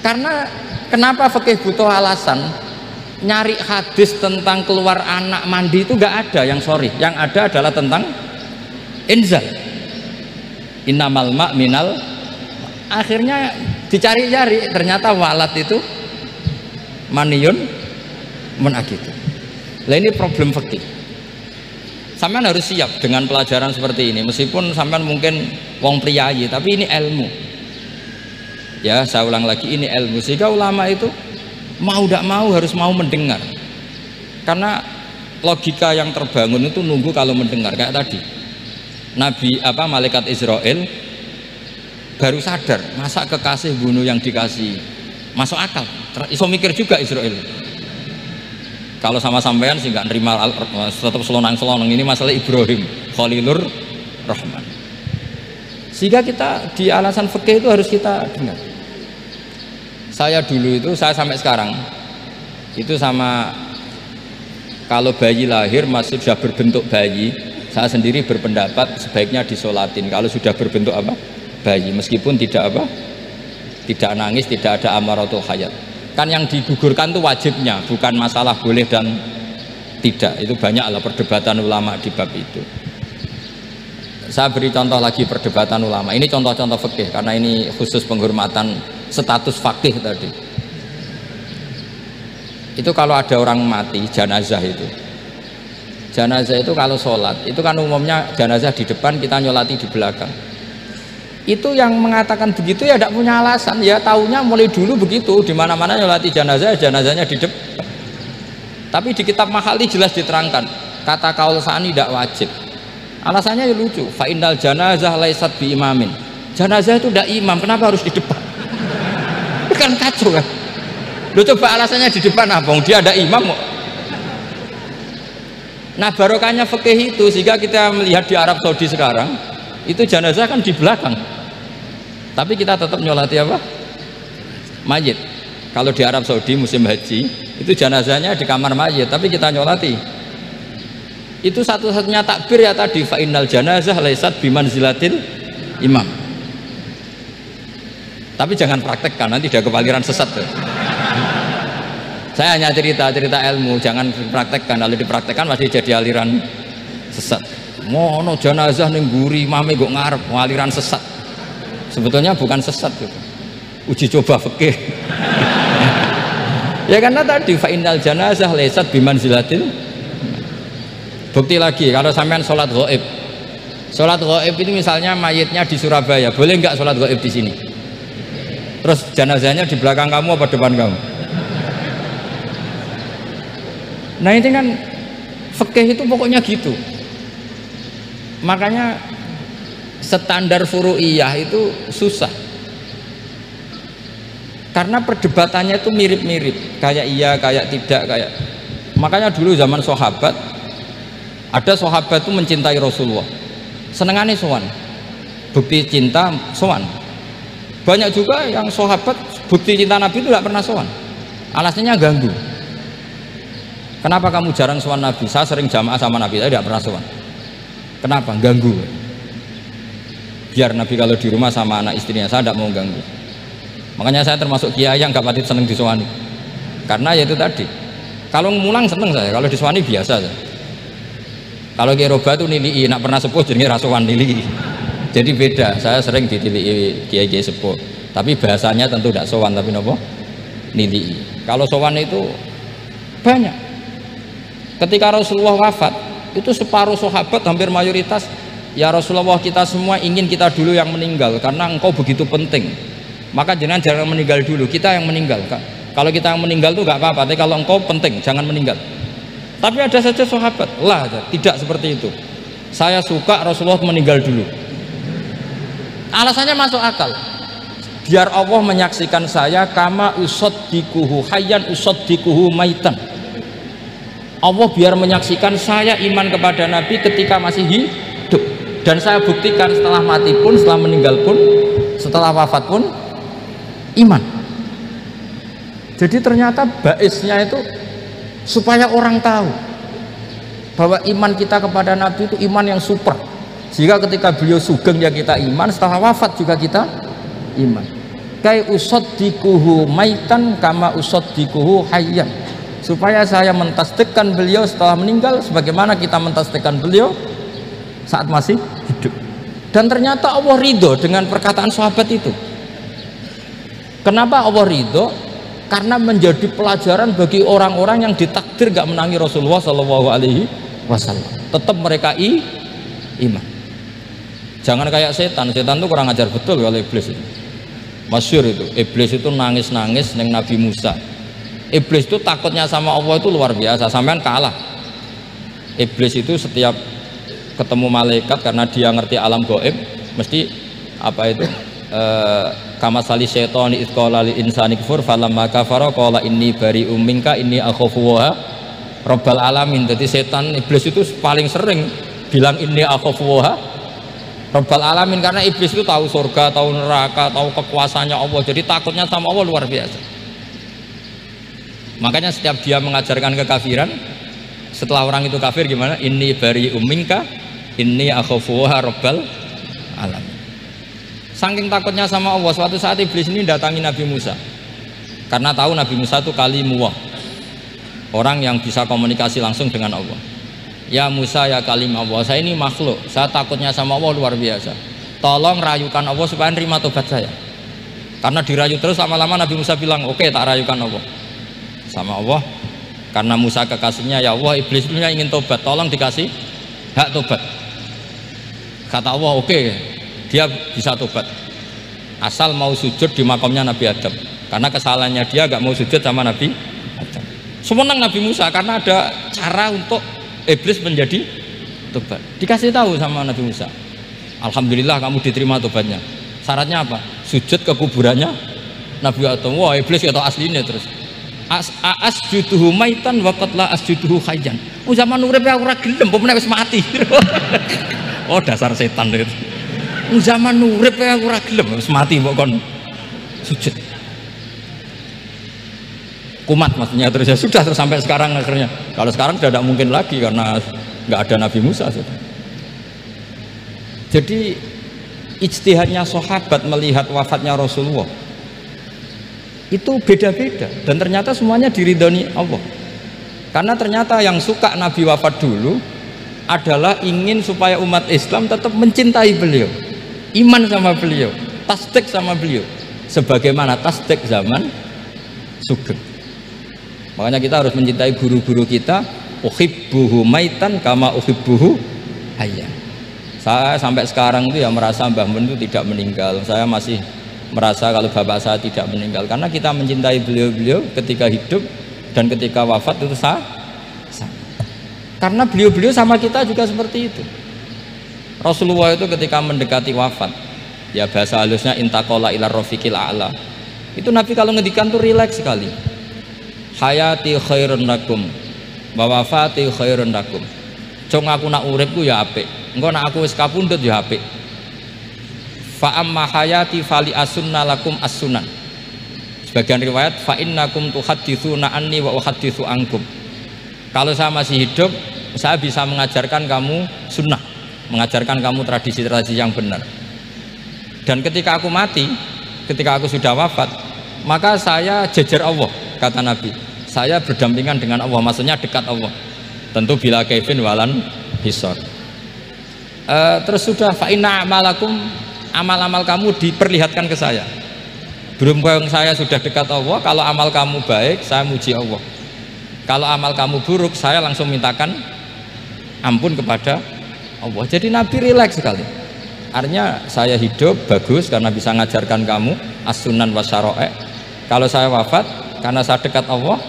S1: karena kenapa fikih butuh alasan, nyari hadis tentang keluar anak mandi itu nggak ada yang sorry, yang ada adalah tentang inzal, innamal ma' minal. Akhirnya dicari-cari, ternyata walad itu maniyun munakidun. Lah ini problem fikih. Sampean harus siap dengan pelajaran seperti ini, meskipun sampean mungkin wong priyayi, tapi ini ilmu. Ya, saya ulang lagi, ini ilmu. Sehingga ulama itu mau tidak mau harus mau mendengar. Karena logika yang terbangun itu nunggu kalau mendengar, kayak tadi. Nabi malaikat Israel baru sadar, masa kekasih bunuh yang dikasih. Masuk akal. Iso mikir juga Israel. Kalau sama sampean sih nggak nerima, tetap selonang-selonang. Ini masalah Ibrahim Khalilur Rahman. Sehingga kita di alasan fikih itu harus kita dengar. Saya dulu itu, saya sampai sekarang itu sama, kalau bayi lahir masih sudah berbentuk bayi, saya sendiri berpendapat sebaiknya disolatin kalau sudah berbentuk apa? Bayi, meskipun tidak apa? Tidak nangis, tidak ada amaratul hayat. Kan yang digugurkan itu wajibnya, bukan masalah boleh dan tidak. Itu banyaklah perdebatan ulama di bab itu. Saya beri contoh lagi perdebatan ulama. Ini contoh-contoh fikih karena ini khusus penghormatan status fakih tadi. Itu kalau ada orang mati, jenazah itu. Jenazah itu kalau sholat, itu kan umumnya jenazah di depan, kita nyolati di belakang. Itu yang mengatakan begitu ya tidak punya alasan, ya taunya mulai dulu begitu, di mana-mana nyolati jenazah, jenazahnya di depan. Tapi di kitab Mahali jelas diterangkan, kata kaul sani tidak wajib. Alasannya ya lucu, fa innal janazah laisat bi imamin. Jenazah itu tidak imam, kenapa harus di depan? Kan kacau kan? Lu coba alasannya di depan apa? Dia ada imam kok. Nah barokahnya fikih itu, sehingga kita melihat di Arab Saudi sekarang itu jenazah kan di belakang, tapi kita tetap nyolati apa? Mayit. Kalau di Arab Saudi musim haji itu jenazahnya di kamar mayit, tapi kita nyolati. Itu satu-satunya takbir ya tadi, fa innal janazah laisat bimanzilatil imam. Tapi jangan praktekkan, nanti dia kepaliran sesat tuh. Saya hanya cerita ilmu, jangan dipraktekkan. Kalau dipraktekkan masih jadi aliran sesat. Mono jenazah ning mburi mame kok ngarep aliran sesat. Sebetulnya bukan sesat gitu. Uji coba fikih. Ya karena tadi fa innal janazah laisat bimanzilatil. Bukti lagi kalau sampean sholat gaib. Sholat gaib itu misalnya mayitnya di Surabaya, boleh nggak sholat gaib di sini? Terus jenazahnya di belakang kamu apa depan kamu? Nah ini kan fikih itu pokoknya gitu. Makanya standar furu'iyah itu susah. Karena perdebatannya itu mirip-mirip, kayak iya, kayak tidak, kayak. Makanya dulu zaman sahabat, ada sahabat itu mencintai Rasulullah, senengannya sowan, bukti cinta sowan. Banyak juga yang sahabat bukti cinta Nabi itu tidak pernah sowan, alasannya ganggu. Kenapa kamu jarang sowan Nabi? Saya sering jamaah sama Nabi, saya tidak pernah sowan. Kenapa? Ganggu. Biar Nabi kalau di rumah sama anak istrinya, saya tidak mau ganggu. Makanya saya termasuk kiai yang gak pati seneng disowani. Karena ya itu tadi, kalau mulang seneng saya, kalau disowani biasa saya. Kalau Kiai Roba itu nilai, nak pernah sepuh jadi rasuan nilai. Jadi beda, saya sering ditilii Kiai sepuh. Tapi bahasanya tentu tidak sowan, tapi nopo nilai. Kalau sowan itu banyak. Ketika Rasulullah wafat, itu separuh sahabat hampir mayoritas, ya Rasulullah kita semua ingin kita dulu yang meninggal karena engkau begitu penting. Maka jangan meninggal dulu, kita yang meninggal. Kalau kita yang meninggal itu nggak apa-apa, tapi kalau engkau penting jangan meninggal. Tapi ada saja sahabat lah tidak seperti itu. Saya suka Rasulullah meninggal dulu. Alasannya masuk akal. Biar Allah menyaksikan saya kama usaddikuhu hayyan usaddikuhu maitan. Allah biar menyaksikan saya iman kepada Nabi ketika masih hidup, dan saya buktikan setelah mati pun, setelah meninggal pun, setelah wafat pun iman. Jadi ternyata baisnya itu supaya orang tahu bahwa iman kita kepada Nabi itu iman yang super, sehingga ketika beliau sugeng ya kita iman, setelah wafat juga kita iman. Kai usaddikuhu maitan kama usaddikuhu hayyan, supaya saya mentasdikkan beliau setelah meninggal sebagaimana kita mentasdikkan beliau saat masih hidup. Dan ternyata Allah ridho dengan perkataan sahabat itu. Kenapa Allah ridho? Karena menjadi pelajaran bagi orang-orang yang ditakdir gak menangi Rasulullah SAW. Tetap mereka iman. Jangan kayak setan tuh kurang ajar betul kalau iblis itu. Masyhur itu, iblis itu nangis-nangis neng Nabi Musa. Iblis itu takutnya sama Allah itu luar biasa, sampean kalah. Iblis itu setiap ketemu malaikat karena dia ngerti alam gaib, mesti apa itu? Kama sali syaitani idh qala lil insani kfur falamma kafara qala inni bari'um minka inni akhafu wa Rabbal alamin. Jadi setan iblis itu paling sering bilang inni akhafuha Rabbal alamin, karena iblis itu tahu surga, tahu neraka, tahu kekuasaannya Allah. Jadi takutnya sama Allah luar biasa. Makanya setiap dia mengajarkan kekafiran, setelah orang itu kafir gimana? Inni bari'um minka inni akhafuha Rabbal alamin. Saking takutnya sama Allah, suatu saat iblis ini datangi Nabi Musa. Karena tahu Nabi Musa itu kalimullah, orang yang bisa komunikasi langsung dengan Allah. Ya Musa ya kalim Allah, saya ini makhluk, saya takutnya sama Allah luar biasa. Tolong rayukan Allah supaya nerima tobat saya. Karena dirayu terus, lama-lama Nabi Musa bilang, oke, tak rayukan Allah sama Allah. Karena Musa kekasihnya, ya Allah, iblis punya ingin tobat, tolong dikasih hak tobat. Kata Allah, oke, dia bisa tobat asal mau sujud di makamnya Nabi Adam. Karena kesalahannya dia gak mau sujud sama Nabi Adam. Semenang Nabi Musa karena ada cara untuk iblis menjadi tobat. Dikasih tahu sama Nabi Musa, alhamdulillah kamu diterima tobatnya. Syaratnya apa? Sujud ke kuburannya Nabi Adam. Wah, iblis atau aslinya terus asjuduhu maitan wa qad la asjuduhu hayyan. Oh, zaman urip aku ora gelem, pomene wis mati. Oh, dasar setan itu. Zaman urip aku ora gelem, wis mati kok kon sujud. Kumat maksudnya terus, ya sudah, terus sampai sekarang akhirnya. Kalau sekarang sudah tidak mungkin lagi karena nggak ada Nabi Musa sudah. Jadi ijtihadnya sahabat melihat wafatnya Rasulullah itu beda-beda, dan ternyata semuanya diridhoni Allah. Karena ternyata yang suka Nabi wafat dulu adalah ingin supaya umat Islam tetap mencintai beliau, iman sama beliau, tasdik sama beliau, sebagaimana tasdik zaman Sugeng. Makanya kita harus mencintai guru-guru kita. Uhibbuhu maitan kama uhibbuhu hayyan. Saya sampai sekarang itu ya merasa Mbah Mun itu tidak meninggal. Saya masih merasa kalau bapak saya tidak meninggal, karena kita mencintai beliau-beliau ketika hidup dan ketika wafat itu sama. Karena beliau-beliau sama kita juga seperti itu. Rasulullah itu ketika mendekati wafat, ya bahasa halusnya intaqala ila rafiqil a'la. Itu Nabi kalau ngedikan tuh rileks sekali. Hayati khairun lakum wa wafati khairun lakum. Cung aku nak uripku ya apik, engko nak aku wis kapundhut ya apik. Fa amma hayati fali asunna lakum as-sunan. Sebagian riwayat fa innakum tuhadditsuna anni wa uhadditsu ankum. Kalau saya masih hidup, saya bisa mengajarkan kamu sunnah, mengajarkan kamu tradisi-tradisi yang benar. Dan ketika aku mati, ketika aku sudah wafat, maka saya jejer Allah, kata Nabi. Saya berdampingan dengan Allah, maksudnya dekat Allah. Tentu bila kaifin walan hisor. Terus sudah fa inna amalakum, amal-amal kamu diperlihatkan ke saya. Berhubung saya sudah dekat Allah, kalau amal kamu baik, saya muji Allah. Kalau amal kamu buruk, saya langsung mintakan ampun kepada Allah. Jadi Nabi rileks sekali. Artinya saya hidup bagus karena bisa ngajarkan kamu as-sunan wa syara'i. Kalau saya wafat karena saya dekat Allah,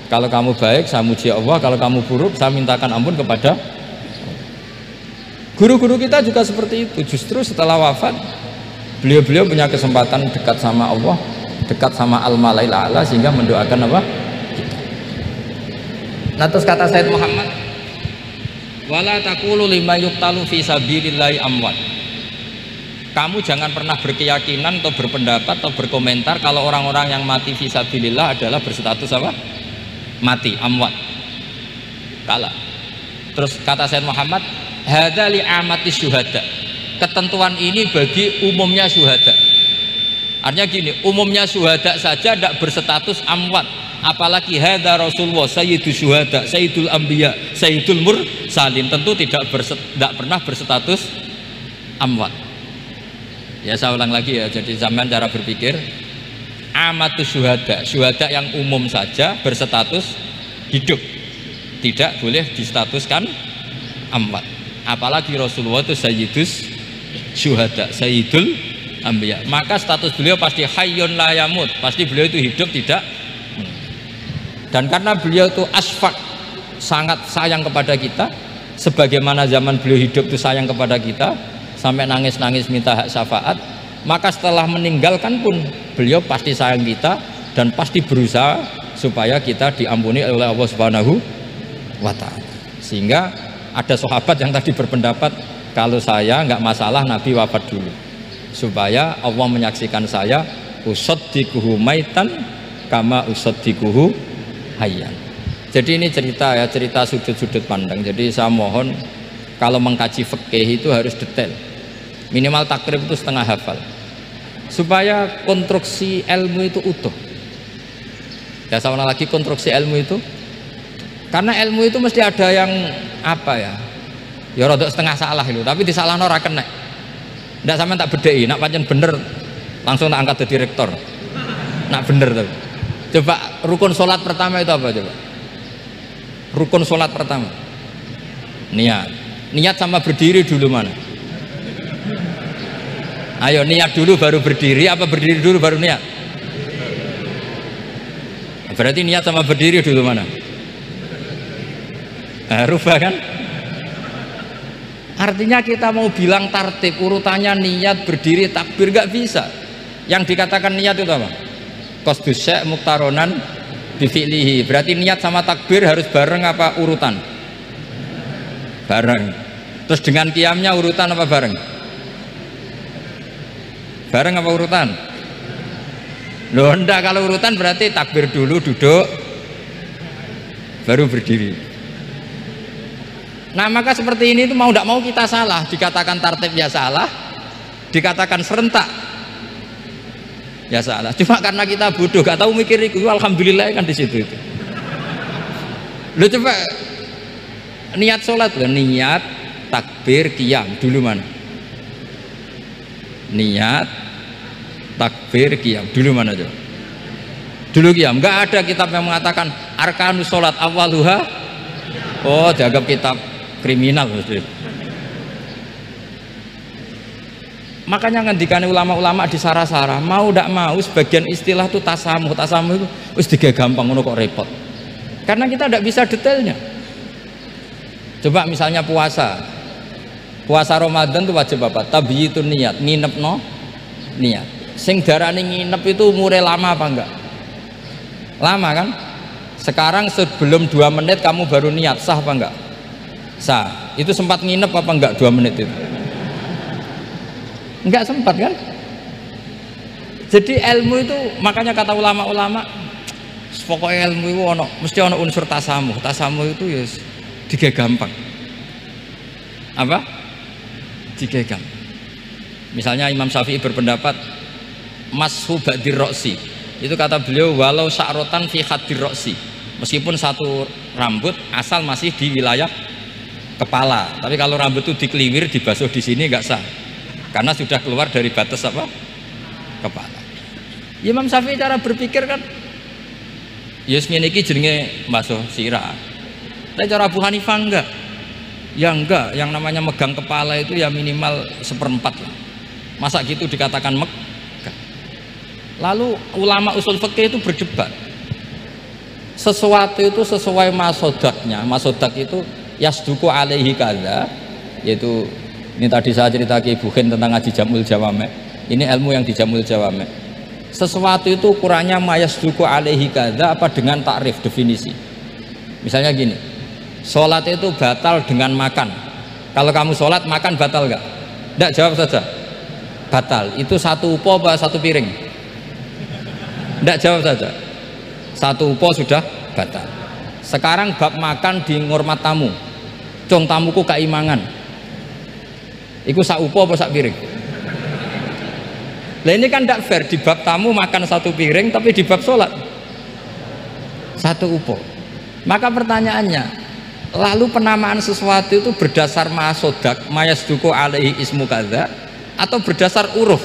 S1: kalau kamu baik saya muji Allah, kalau kamu buruk saya mintakan ampun kepada Allah. Guru-guru kita juga seperti itu. Justru setelah wafat beliau-beliau punya kesempatan dekat sama Allah, dekat sama al-malail a'la, sehingga mendoakan apa? Kita. Nah, terus kata Sayyid Muhammad, wala taqulu lima yuqtalu fi sabilillahi amwat. Kamu jangan pernah berkeyakinan atau berpendapat atau berkomentar kalau orang-orang yang mati fi sabilillah adalah berstatus apa? Mati, amwat. Kalah. Terus kata Sayyid Muhammad, hadza li amati syuhada. Ketentuan ini bagi umumnya syuhada. Artinya gini, umumnya syuhada saja tidak berstatus amwat, apalagi hadza Rasulullah sayyidul syuhada, sayyidul anbiya, sayyidul mursalin, tentu tidak pernah berstatus amwat. Ya, saya ulang lagi ya, jadi zaman cara berpikir amatu syuhada, syuhada yang umum saja berstatus hidup, tidak boleh distatuskan amwat. Apalagi Rasulullah itu sayyidus syuhada, sayyidul anbiya, maka status beliau pasti hayyun la yamut, pasti beliau itu hidup tidak. Dan karena beliau itu asfaq, sangat sayang kepada kita, sebagaimana zaman beliau hidup itu sayang kepada kita sampai nangis-nangis minta hak syafaat, maka setelah meninggalkan pun beliau pasti sayang kita dan pasti berusaha supaya kita diampuni oleh Allah Subhanahu wa ta'ala. Sehingga ada sahabat yang tadi berpendapat kalau saya nggak masalah Nabi wafat dulu supaya Allah menyaksikan saya usaddiquhu maitan kama usaddiquhu hayyan. Jadi ini cerita ya, cerita sudut-sudut pandang. Jadi saya mohon kalau mengkaji fikih itu harus detail, minimal takrib itu setengah hafal supaya konstruksi ilmu itu utuh. Ya sama lagi konstruksi ilmu itu, karena ilmu itu mesti ada yang apa ya, ya rodok setengah salah itu, tapi disalahno ora kena. Ndak sampean tak bedheki, nak pancen bener langsung tak angkat jadi rektor. Nak bener tapi. Coba rukun sholat pertama itu apa coba? Rukun sholat pertama. Niat. Niat sama berdiri dulu mana? Ayo niat dulu baru berdiri, apa berdiri dulu baru niat? Berarti niat sama berdiri dulu mana? Rubah kan? Artinya kita mau bilang tartib urutannya niat, berdiri, takbir gak bisa. Yang dikatakan niat itu apa? Qasdus syai' muktaronan bifi'lihi. Berarti niat sama takbir harus bareng apa urutan? Bareng. Terus dengan qiyamnya urutan apa bareng? Bareng apa urutan? Loh enggak, kalau urutan berarti takbir dulu, duduk, baru berdiri. Nah maka seperti ini itu mau tidak mau kita salah, dikatakan tartib ya salah, dikatakan serentak ya salah. Cuma karena kita bodoh, gak tahu mikir itu, alhamdulillah kan di situ itu. Lo coba niat sholat, lo niat takbir qiyam dulu mana? Niat takbir qiyam dulu mana coba? Dulu qiyam. Nggak ada kitab yang mengatakan arkanus sholat awaluha. Oh dianggap kitab kriminal. Makanya ngendikane ulama-ulama di sarah-sarah, mau tidak mau sebagian istilah itu tasamuh itu wis digawe gampang ngono kok repot. Karena kita tidak bisa detailnya. Coba misalnya puasa Ramadan itu wajib apa? Tabyitun niat, nginep no niat. Sing darani nginep itu umure lama apa enggak? Lama kan? Sekarang sebelum 2 menit kamu baru niat, sah apa enggak? Sah. Itu sempat nginep apa enggak 2 menit itu? Enggak sempat kan? Jadi ilmu itu makanya kata ulama-ulama pokoknya ilmu itu mesti ono unsur tasamuh. Tasamuh itu ya digawe gampang. Apa? Digawe gampang. Misalnya Imam Syafi'i berpendapat mashu ba'dir roksi. Itu kata beliau walau sya'rotan fi hadir roksi. Meskipun satu rambut asal masih di wilayah kepala, tapi kalau rambut itu dikeliwir dibasuh di sini nggak sah karena sudah keluar dari batas apa? Kepala. Imam Syafi'i cara berpikir kan ya ngene iki jenenge basuh sirah. Tapi cara Abu Hanifah enggak. Ya enggak, yang namanya megang kepala itu ya minimal 1/4 lah. Masa gitu dikatakan megah? Lalu ulama usul fikih itu berdebat. Sesuatu itu sesuai masodaknya. Masodak itu yasduku alaihi kadza, yaitu ini tadi saya cerita ke Ibu Khen tentang ngaji Jamul Jawame. Ini ilmu yang di Jamul Jawame. Sesuatu itu ukurannya mayasduku alaihi kadza apa dengan takrif definisi. Misalnya gini, sholat itu batal dengan makan. Kalau kamu sholat makan batal nggak? Nggak, jawab saja. Batal. Itu satu upo apa satu piring? Nggak, jawab saja. Satu upo sudah batal. Sekarang bab makan di ngurmat tamu. Cung tamuku keimangan. Iku sak upo apa sak piring? Lah ini kan tidak fair, di bab tamu makan satu piring tapi di bab sholat satu upo. Maka pertanyaannya, lalu penamaan sesuatu itu berdasar masodak mayasduku alaihi ismu kadza atau berdasar uruf?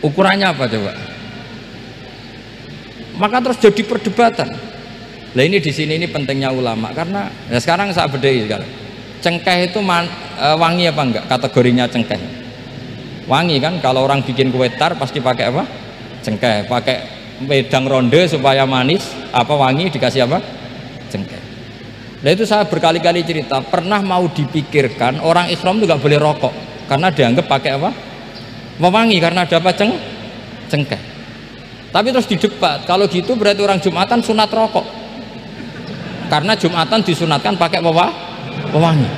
S1: Ukurannya apa coba? Maka terus jadi perdebatan. Nah ini di sini ini pentingnya ulama karena ya sekarang saya bedai sekarang. Cengkeh itu wangi apa enggak? Kategorinya cengkeh. Wangi kan? Kalau orang bikin kue tar pasti pakai apa? Cengkeh. Pakai wedang ronde supaya manis. Apa wangi dikasih apa? Cengkeh. Nah itu saya berkali-kali cerita. Pernah mau dipikirkan orang Islam itu nggak boleh rokok karena dianggap pakai apa? Mewangi karena ada apa? Cengkeh. Tapi terus didebat, kalau gitu berarti orang Jumatan sunat rokok. Karena Jumatan disunatkan pakai pewangi.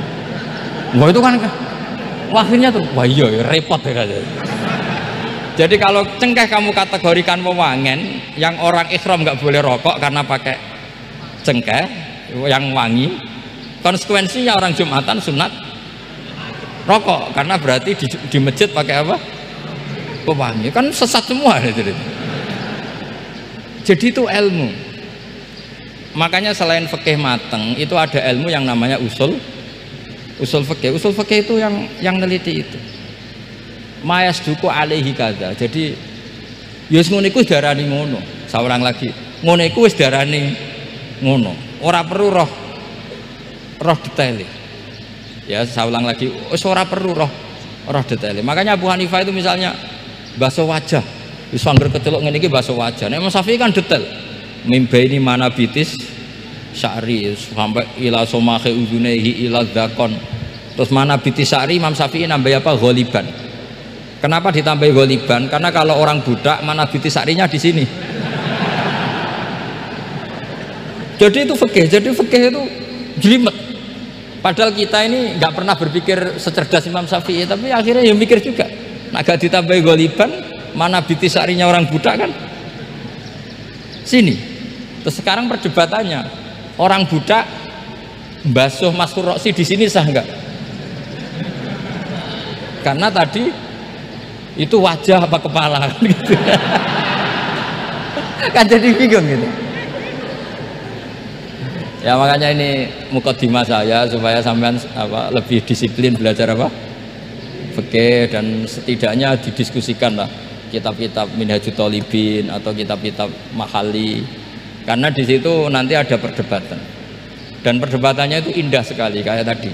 S1: Wah itu kan akhirnya tuh, wah iya repot ya kan. Jadi kalau cengkeh kamu kategorikan pewangen, yang orang ikhram nggak boleh rokok karena pakai cengkeh yang wangi, konsekuensinya orang Jumatan sunat rokok karena berarti di masjid pakai apa? Pewangi. Kan sesat semua gitu. Jadi itu ilmu. Makanya selain fikih mateng itu ada ilmu yang namanya usul fikih. Usul fikih itu yang neliti itu. Mayas duku alaihi kada. Jadi yus ngono iku darani ngono. Saurang lagi. Ngono iku wis darani ngono. Ora perlu roh detail. Ya, saya ulang lagi. Wis ora perlu roh detail. Makanya Abu Hanifah itu misalnya basuh wajah. Wis angger kecelok ngene iki basuh wajah. Nek Imam Syafi'i kan detail. Mimbaini mana bitis sya'ri sampai ila somahe uzunehi ila dzakon. Terus mana bitis sya'ri Imam Syafi'i nambah apa? Ghaliban. Kenapa ditambah ghaliban? Karena kalau orang budak mana bitis sya'rinya di sini. Jadi itu fikih. Jadi fikih itu jelimet. Padahal kita ini nggak pernah berpikir secerdas Imam Syafi'i, tapi akhirnya ya mikir juga. Nah, gak ditambah ghaliban, mana bitis sya'rinya orang budak kan? Sini. Terus sekarang perdebatannya, orang budak basuh Maskur Roksi di sini sah enggak? Karena tadi itu wajah apa kepala kan gitu. Kan jadi bingung gitu. Ya makanya ini mukadimah saya supaya sampean lebih disiplin belajar fikih dan setidaknya didiskusikan lah kitab-kitab Minhajut Thalibin atau kitab-kitab Mahali, karena di situ nanti ada perdebatan dan perdebatannya itu indah sekali. Kayak tadi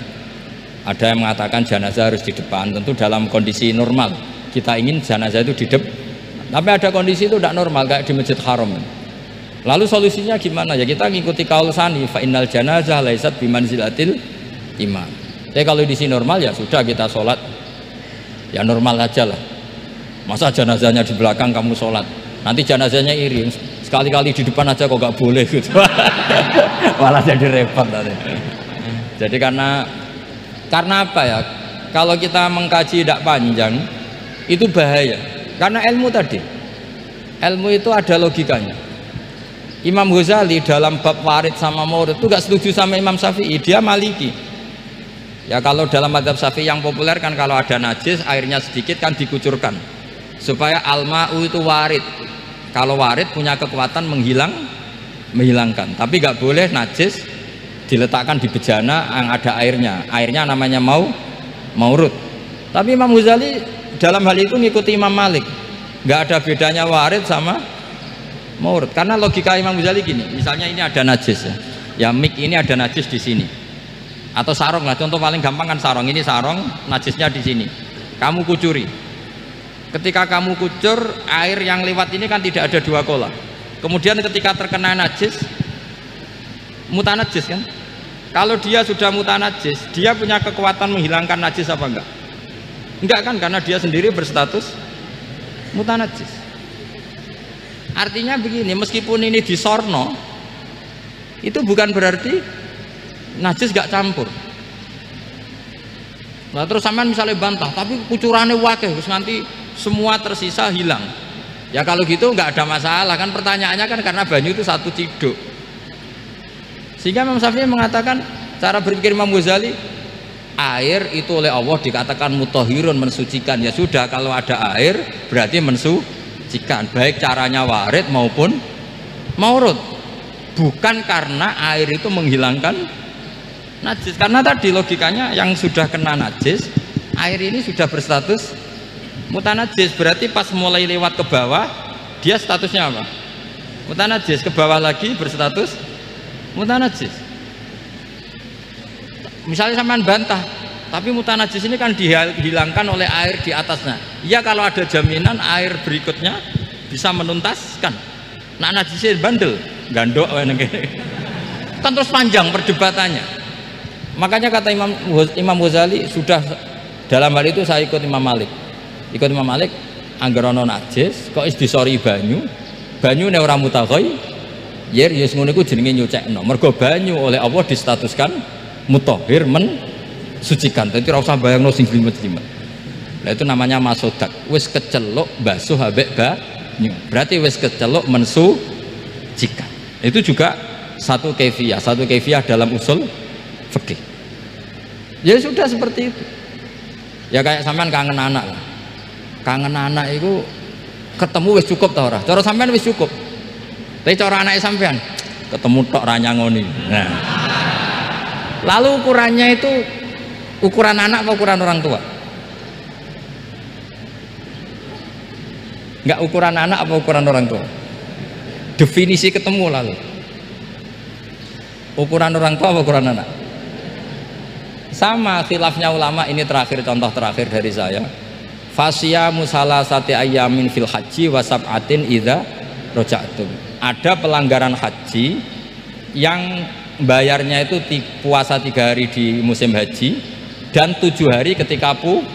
S1: ada yang mengatakan jenazah harus di depan, tentu dalam kondisi normal kita ingin jenazah itu di depan, tapi ada kondisi itu tidak normal kayak di Masjid Haram. Lalu solusinya gimana? Ya kita ngikuti kaul Sani, fa innal janazah laisat bimanzilatil imam. Tapi kalau di sini normal ya sudah kita sholat ya normal aja lah. Masa jenazahnya di belakang kamu sholat, nanti jenazahnya iri, sekali-kali di depan aja kok gak boleh gitu. Malah jadi repot nanti. Jadi karena apa ya, kalau kita mengkaji tidak panjang itu bahaya, karena ilmu tadi, ilmu itu ada logikanya. Imam Ghazali dalam bab warid sama maurud itu gak setuju sama Imam Syafi'i, dia Maliki. Ya kalau dalam mazhab Syafi'i yang populer kan kalau ada najis airnya sedikit kan dikucurkan supaya al-ma'u itu warid. Kalau warid punya kekuatan menghilangkan, tapi gak boleh najis diletakkan di bejana yang ada airnya namanya maurud. Tapi Imam Ghazali dalam hal itu ngikuti Imam Malik, gak ada bedanya warid sama maurud, karena logika Imam Ghazali gini, misalnya ini ada najis ya mik ini ada najis di sini, atau sarong lah, contoh paling gampang kan sarong, ini sarong najisnya di sini, kamu kucuri. Ketika kamu kucur, air yang lewat ini kan tidak ada dua kola. Kemudian ketika terkena najis, mutanajis kan? Kalau dia sudah mutanajis, dia punya kekuatan menghilangkan najis apa enggak? Enggak kan, karena dia sendiri berstatus mutanajis. Artinya begini, meskipun ini disorno, itu bukan berarti najis gak campur. Nah terus sampean misalnya bantah, tapi kucurannya wakil, terus nanti semua tersisa hilang. Ya kalau gitu nggak ada masalah kan, pertanyaannya kan karena banyu itu satu ciduk. Sehingga Imam Syafi'i mengatakan cara berpikir Imam Ghazali, air itu oleh Allah dikatakan mutahhirun, mensucikan. Ya sudah, kalau ada air berarti mensucikan, baik caranya warid maupun maurud. Bukan karena air itu menghilangkan najis, karena tadi logikanya yang sudah kena najis, air ini sudah berstatus mutanajis, berarti pas mulai lewat ke bawah dia statusnya apa? Mutanajis, ke bawah lagi berstatus mutanajis. Misalnya sampean bantah, tapi mutanajis ini kan dihilangkan oleh air di atasnya. Ya kalau ada jaminan air berikutnya bisa menuntaskan. Nah najisnya bandel, gandok kan terus panjang perdebatannya. Makanya kata Imam Ghazali, sudah dalam hal itu saya ikut Imam Malik. Angger ana najis kok is disori banyu, Banyu nek ora mutaghayyir ya ngono iku jenenge nyucekno. Mergo banyu oleh Allah distatuskan mutahhir, mensucikan. Dadi ora usah bayangno sing jlimet-jlimet. Nah itu namanya masodak. Wis keceluk basuh ambek banyu. Berarti wis keceluk mensucikan. Itu juga satu kefiah dalam usul fikih. Ya sudah seperti itu. Ya kayak sampean kangen anak lah. Kangen anak itu ketemu wis cukup ta ora? Cara sampean wis cukup. Tapi cara anake sampean ketemu tok ra nyangoni. Nah. Lalu ukurannya itu ukuran anak apa ukuran orang tua? Enggak ukuran anak apa ukuran orang tua? Definisi ketemu lalu. Ukuran orang tua apa ukuran anak? Sama khilafnya ulama. Ini terakhir, contoh terakhir dari saya. Fasyamu salasati ayyamin fil haji wa sab'atin idza raja'tum. Ada pelanggaran haji yang bayarnya itu puasa 3 hari di musim haji dan 7 hari ketika pulang.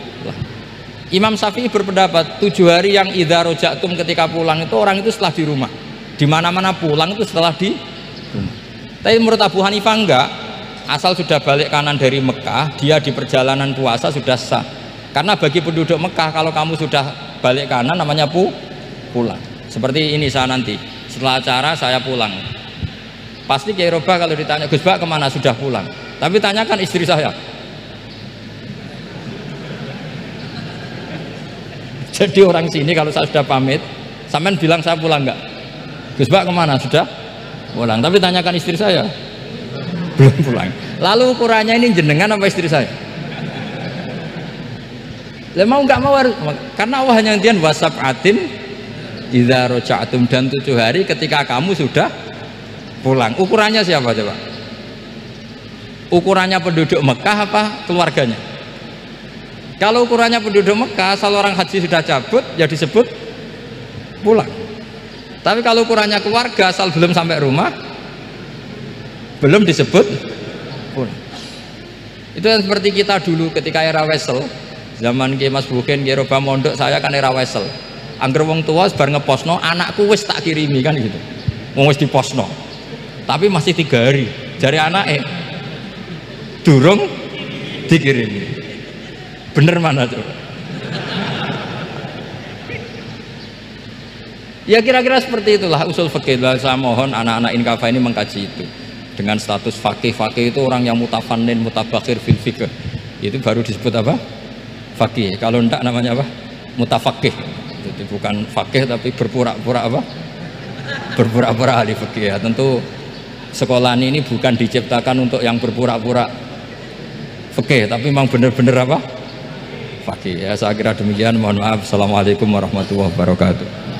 S1: Imam Syafi'i berpendapat 7 hari yang idza raja'tum ketika pulang itu orang itu setelah di rumah. Di mana-mana pulang itu setelah di rumah. Tapi menurut Abu Hanifah enggak. Asal sudah balik kanan dari Mekah, dia di perjalanan puasa sudah sah. Karena bagi penduduk Mekah kalau kamu sudah balik kanan namanya pulang. Seperti ini saya nanti setelah acara saya pulang. Pasti Kiai Roba kalau ditanya Gus Bak kemana sudah pulang. Tapi tanyakan istri saya. Jadi orang sini kalau saya sudah pamit, sampean bilang saya pulang enggak? Gus Bak kemana sudah pulang. Tapi tanyakan istri saya. Belum pulang. Lalu ukurannya ini jenengan apa istri saya? Mau nggak mau harus, karena Allah hanya ngendian wasab'atin idza raja'tum, dan 7 hari ketika kamu sudah pulang. Ukurannya siapa coba? Ukurannya penduduk Mekah apa keluarganya? Kalau ukurannya penduduk Mekah, asal orang haji sudah cabut ya disebut pulang. Tapi kalau ukurannya keluarga asal belum sampai rumah belum disebut pulang. Itu yang seperti kita dulu ketika era Wesel. Zaman Ki Mas Bukin, Ki Roba mondok, saya kan era Wesel. Angger wong tua bar ngeposno, anakku wis tak kirimi kan gitu. Wong wis diposno. Tapi masih 3 hari. Jari anake durung dikirimi. Bener mana coba? Ya kira-kira seperti itulah usul fikih. Saya mohon anak-anak Inkafa ini mengkaji itu. Dengan status fakih itu orang yang mutafannin, mutabakhir fil fikih. Itu baru disebut apa? Fakih. Kalau enggak namanya apa? Mutafakih. Jadi bukan fakih tapi berpura-pura apa? Berpura-pura ahli fikih. Ya, tentu sekolah ini bukan diciptakan untuk yang berpura-pura fikih, tapi memang benar-benar apa? Fakih. Ya, saya kira demikian. Mohon maaf. Assalamualaikum warahmatullahi wabarakatuh.